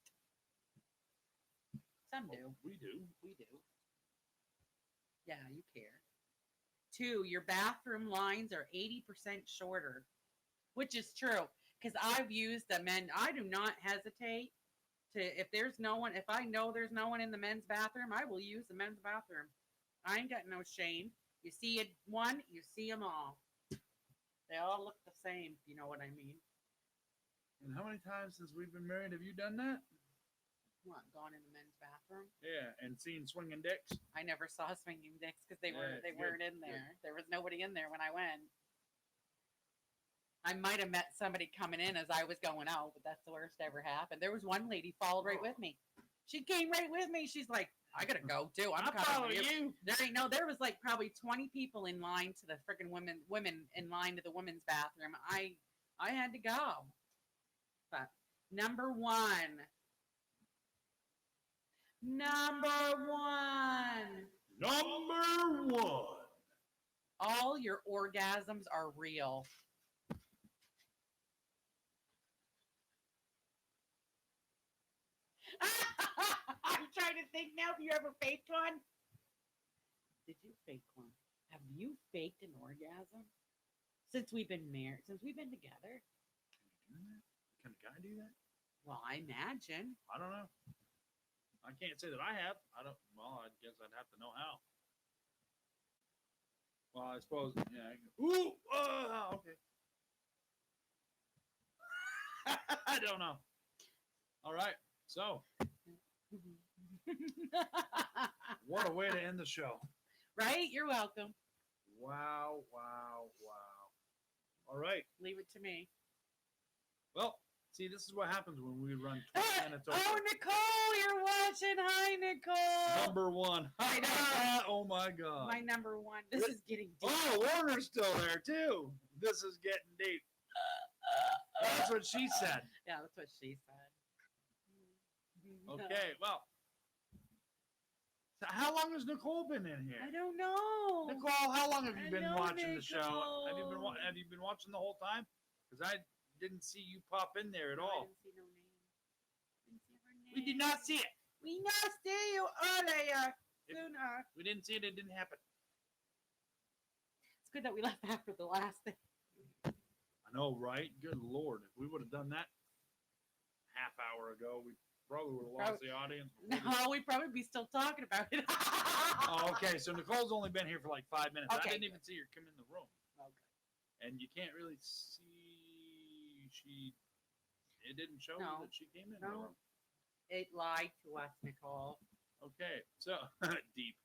Speaker 2: Some do.
Speaker 1: We do.
Speaker 2: We do. Yeah, you care. 2, your bathroom lines are 80% shorter, which is true. Because I've used them and I do not hesitate to, if there's no one, if I know there's no one in the men's bathroom, I will use the men's bathroom. I ain't got no shame. You see one, you see them all. They all look the same, if you know what I mean.
Speaker 1: And how many times since we've been married have you done that?
Speaker 2: What, gone in the men's bathroom?
Speaker 1: Yeah, and seen swinging dicks.
Speaker 2: I never saw swinging dicks because they
Speaker 1: Yeah,
Speaker 2: weren't in there. There was nobody in there when I went. I might have met somebody coming in as I was going out, but that's the worst ever happened. There was one lady followed right with me. She came right with me. She's like, I gotta go too. I'm
Speaker 1: following
Speaker 2: coming.
Speaker 1: you.
Speaker 2: There was like probably 20 people in line to the freaking women in line to the women's bathroom. I had to go. But number one. All your orgasms are real. I'm trying to think now if you ever faked one. Did you fake one? Have you faked an orgasm? Since we've been married, since we've been together?
Speaker 1: Can a guy do that?
Speaker 2: Well, I imagine.
Speaker 1: I don't know. I can't say that I have. Well, I guess I'd have to know how. Well, I suppose, yeah. Ooh! Okay. I don't know. All right. So, what a way to end the show.
Speaker 2: Right? You're welcome.
Speaker 1: Wow. All right.
Speaker 2: Leave it to me.
Speaker 1: Well, see, this is what happens when we run 20 minutes over.
Speaker 2: Oh, Nicole, you're watching. Hi, Nicole.
Speaker 1: Number one.
Speaker 2: I know.
Speaker 1: Oh, my God.
Speaker 2: My number one. This is getting deep.
Speaker 1: Oh, Warner's still there, too. This is getting deep. That's what she said.
Speaker 2: Yeah, that's what she said.
Speaker 1: Okay, well. So how long has Nicole been in here?
Speaker 2: I don't know.
Speaker 1: Nicole, how long have you been watching the show?
Speaker 2: Nicole.
Speaker 1: Have you been watching the whole time? Because I didn't see you pop in there at all.
Speaker 2: I didn't see no name. Didn't see her name.
Speaker 1: We did not see it.
Speaker 2: We not see you earlier. Sooner.
Speaker 1: We didn't see it. It didn't happen.
Speaker 2: It's good that we left after the last thing.
Speaker 1: I know, right? Good Lord. If we would have done that half hour ago, we probably would have lost the audience.
Speaker 2: No, we'd probably be still talking about it.
Speaker 1: Oh, okay, so Nicole's only been here for like 5 minutes.
Speaker 2: Okay,
Speaker 1: I didn't even see her come in the room.
Speaker 2: Okay.
Speaker 1: And you can't really see it didn't show
Speaker 2: No.
Speaker 1: that she came in.
Speaker 2: No. It lied to us, Nicole.
Speaker 1: Okay, so deep.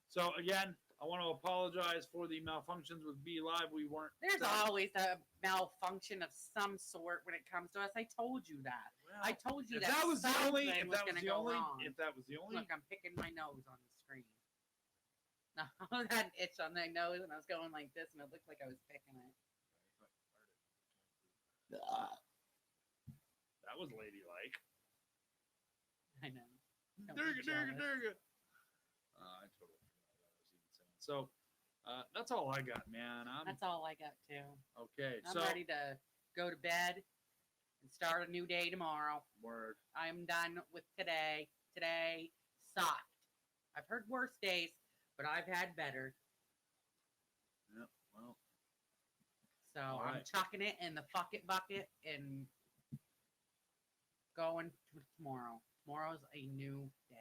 Speaker 1: So again, I want to apologize for the malfunctions with Be Live. We weren't.
Speaker 2: There's always a malfunction of some sort when it comes to us. I told you that.
Speaker 1: Well,
Speaker 2: I told you
Speaker 1: if that was the only, if that was
Speaker 2: gonna
Speaker 1: the
Speaker 2: go
Speaker 1: only,
Speaker 2: wrong.
Speaker 1: if that was the only.
Speaker 2: Look, I'm picking my nose on the screen. No, I had an itch on my nose and I was going like this and it looked like I was picking it.
Speaker 1: That was ladylike.
Speaker 2: I know. Don't
Speaker 1: Durga,
Speaker 2: be
Speaker 1: durga,
Speaker 2: jealous.
Speaker 1: durga. I totally forgot what I was even saying. So, that's all I got, man.
Speaker 2: That's all I got too.
Speaker 1: Okay.
Speaker 2: I'm
Speaker 1: So,
Speaker 2: ready to go to bed and start a new day tomorrow.
Speaker 1: word.
Speaker 2: I'm done with today. Today sucked. I've heard worse days, but I've had better.
Speaker 1: Yep. Well,
Speaker 2: So
Speaker 1: All
Speaker 2: I'm
Speaker 1: right.
Speaker 2: chucking it in the fuck it bucket and going to tomorrow. Tomorrow's a new day.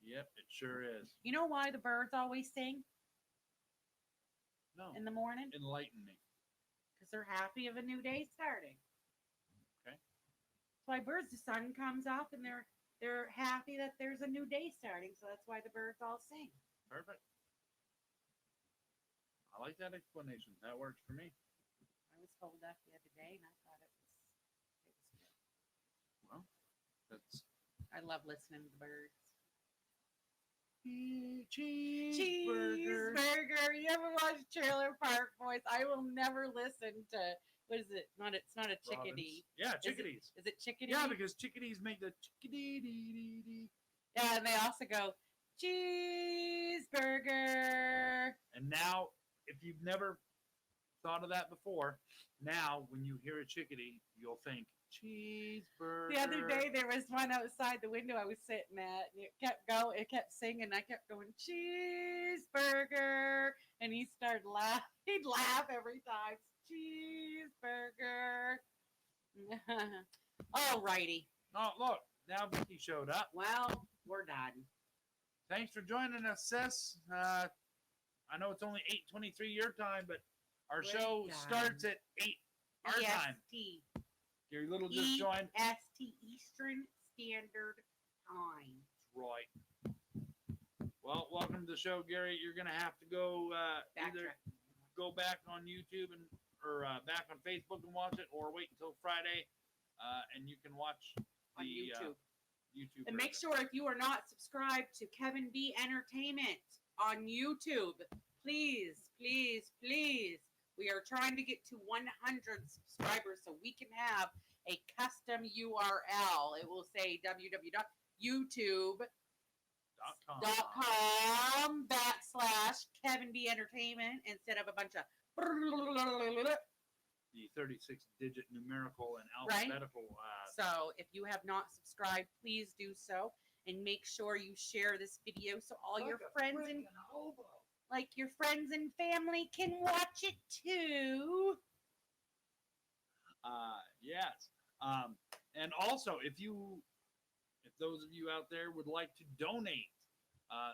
Speaker 1: yep, it sure is.
Speaker 2: You know why the birds always sing
Speaker 1: No,
Speaker 2: in the morning?
Speaker 1: enlighten me.
Speaker 2: Because they're happy of a new day starting.
Speaker 1: Okay.
Speaker 2: That's why birds, the sun comes up and they're happy that there's a new day starting. So that's why the birds all sing.
Speaker 1: Perfect. I like that explanation. That works for me.
Speaker 2: I was told that the other day and I thought it was good.
Speaker 1: Well, that's
Speaker 2: I love listening to the birds.
Speaker 1: cheeseburger.
Speaker 2: Cheeseburger. You ever watch Trailer Park Boys? I will never listen to what is it? It's not a chickadee.
Speaker 1: Robins. Yeah, chickadees.
Speaker 2: Is it chickadee?
Speaker 1: Yeah, because chickadees make the chickadee dee dee dee.
Speaker 2: Yeah, and they also go cheeseburger.
Speaker 1: And now, if you've never thought of that before. Now, when you hear a chickadee, you'll think cheeseburger.
Speaker 2: The other day there was one outside the window I was sitting at, and it kept going. It kept singing. I kept going cheeseburger, and he started laughing. He'd laugh every time. Cheeseburger. Alrighty.
Speaker 1: Oh, look, now Vicky showed up.
Speaker 2: Well, we're done.
Speaker 1: Thanks for joining us, sis. I know it's only 8:23 your time, but our
Speaker 2: We're
Speaker 1: show
Speaker 2: done.
Speaker 1: starts at 8 our time.
Speaker 2: EST.
Speaker 1: Gary Little just joined.
Speaker 2: EST, Eastern Standard Time.
Speaker 1: Right. Well, welcome to the show, Gary. You're gonna have to go either
Speaker 2: Backtrack.
Speaker 1: go back on YouTube or back on Facebook and watch it, or wait until Friday, and you can watch
Speaker 2: On
Speaker 1: the
Speaker 2: YouTube.
Speaker 1: YouTube.
Speaker 2: And make
Speaker 1: version.
Speaker 2: sure if you are not subscribed to Kevin B Entertainment on YouTube, please, please, please. We are trying to get to 100 subscribers so we can have a custom URL. It will say www.youtube.com/Kevin B Entertainment instead of a bunch of
Speaker 1: The 36-digit numerical and
Speaker 2: Right.
Speaker 1: alphabetical.
Speaker 2: So if you have not subscribed, please do so, and make sure you share this video so all your friends and your friends and family can watch it too.
Speaker 1: Yes. And also, if those of you out there would like to donate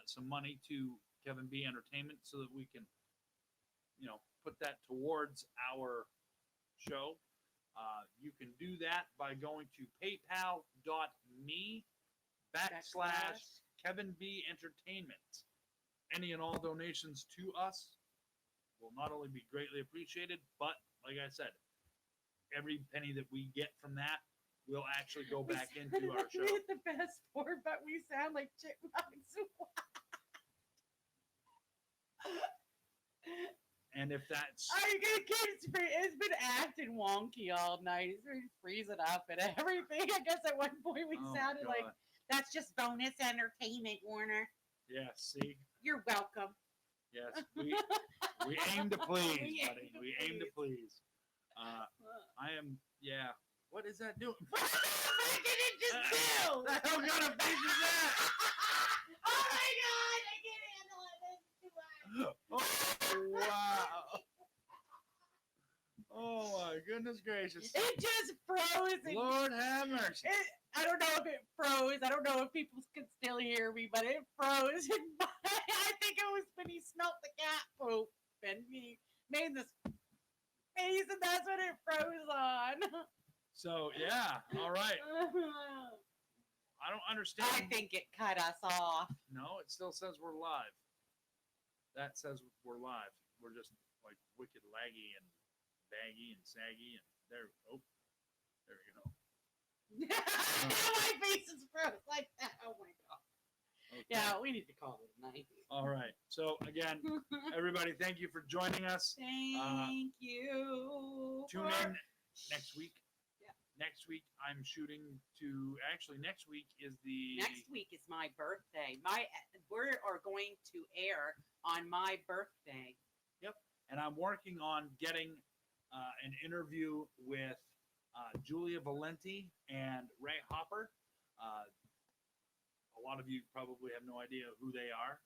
Speaker 1: some money to Kevin B Entertainment so that we can, put that towards our show, you can do that by going to paypal.me/Kevin B Entertainment. Any and all donations to us will not only be greatly appreciated, but like I said, every penny that we get from that will actually go back into our show.
Speaker 2: We hit the best part, but we sound like chipmunks.
Speaker 1: And if that's
Speaker 2: It's been acting wonky all night. It's been freezing up and everything. I guess at one point we
Speaker 1: Oh,
Speaker 2: sounded
Speaker 1: God.
Speaker 2: like that's just bonus entertainment, Warner.
Speaker 1: yes, see,
Speaker 2: You're welcome.
Speaker 1: yes, we aim to please,
Speaker 2: We aim
Speaker 1: buddy.
Speaker 2: to
Speaker 1: We aim to please. I am, yeah. What is that doing?
Speaker 2: What did it just do?
Speaker 1: The hell kind of face is that?
Speaker 2: Oh my god, I can't handle it. That's too loud.
Speaker 1: Oh, wow. Oh my goodness gracious.
Speaker 2: It just froze. And
Speaker 1: Lord have mercy.
Speaker 2: I don't know if it froze. I don't know if people can still hear me, but it froze. And I think it was when he smelt the cat poop and he made this face, and that's what it froze on.
Speaker 1: So yeah, all right. I don't understand.
Speaker 2: I think it cut us off.
Speaker 1: No, it still says we're live. That says we're live. We're just like wicked laggy and baggy and saggy and there we go.
Speaker 2: My face is froze like that. Oh my god.
Speaker 1: Okay.
Speaker 2: Yeah, we need to call it a night.
Speaker 1: All right. So again, everybody, thank you for joining us.
Speaker 2: Thank you.
Speaker 1: Tune in next week.
Speaker 2: Yeah.
Speaker 1: Next week I'm shooting to next week is the
Speaker 2: Next week is my birthday. We are going to air on my birthday.
Speaker 1: and I'm working on getting an interview with Julia Valenti and Ray Hopper. A lot of you probably have no idea who they are.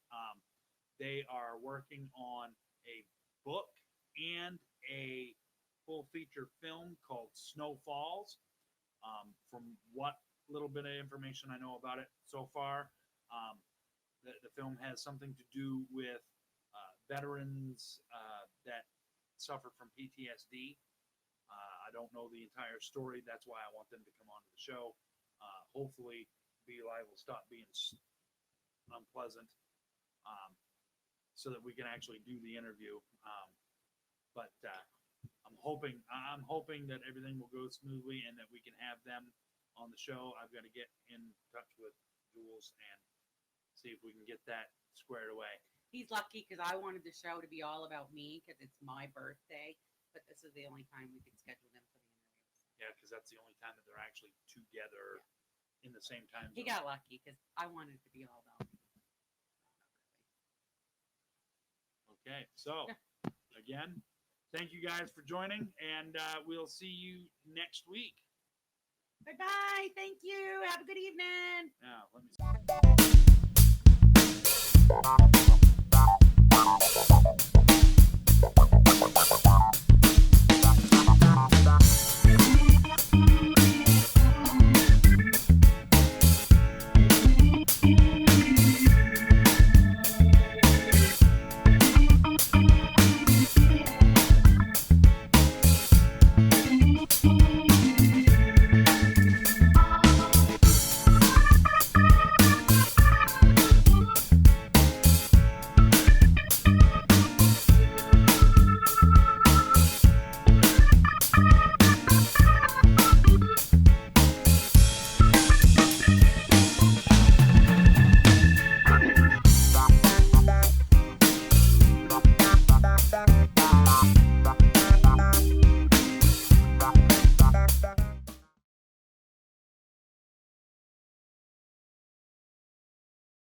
Speaker 1: They are working on a book and a full feature film called Snow Falls. From what little bit of information I know about it so far, the film has something to do with veterans that suffer from PTSD. I don't know the entire story. That's why I want them to come onto the show. Hopefully, Beli will stop being unpleasant, so that we can actually do the interview. But I'm hoping that everything will go smoothly and that we can have them on the show. I've got to get in touch with Jules and see if we can get that squared away.
Speaker 2: He's lucky because I wanted the show to be all about me because it's my birthday, but this is the only time we could schedule them for the interviews.
Speaker 1: Yeah, because that's the only time that they're actually together in the same time zone.
Speaker 2: He got lucky because I wanted it to be all about me.
Speaker 1: Okay, so again, thank you guys for joining, and we'll see you next week.
Speaker 2: Bye-bye. Thank you. Have a good evening.
Speaker 1: Now, let me see.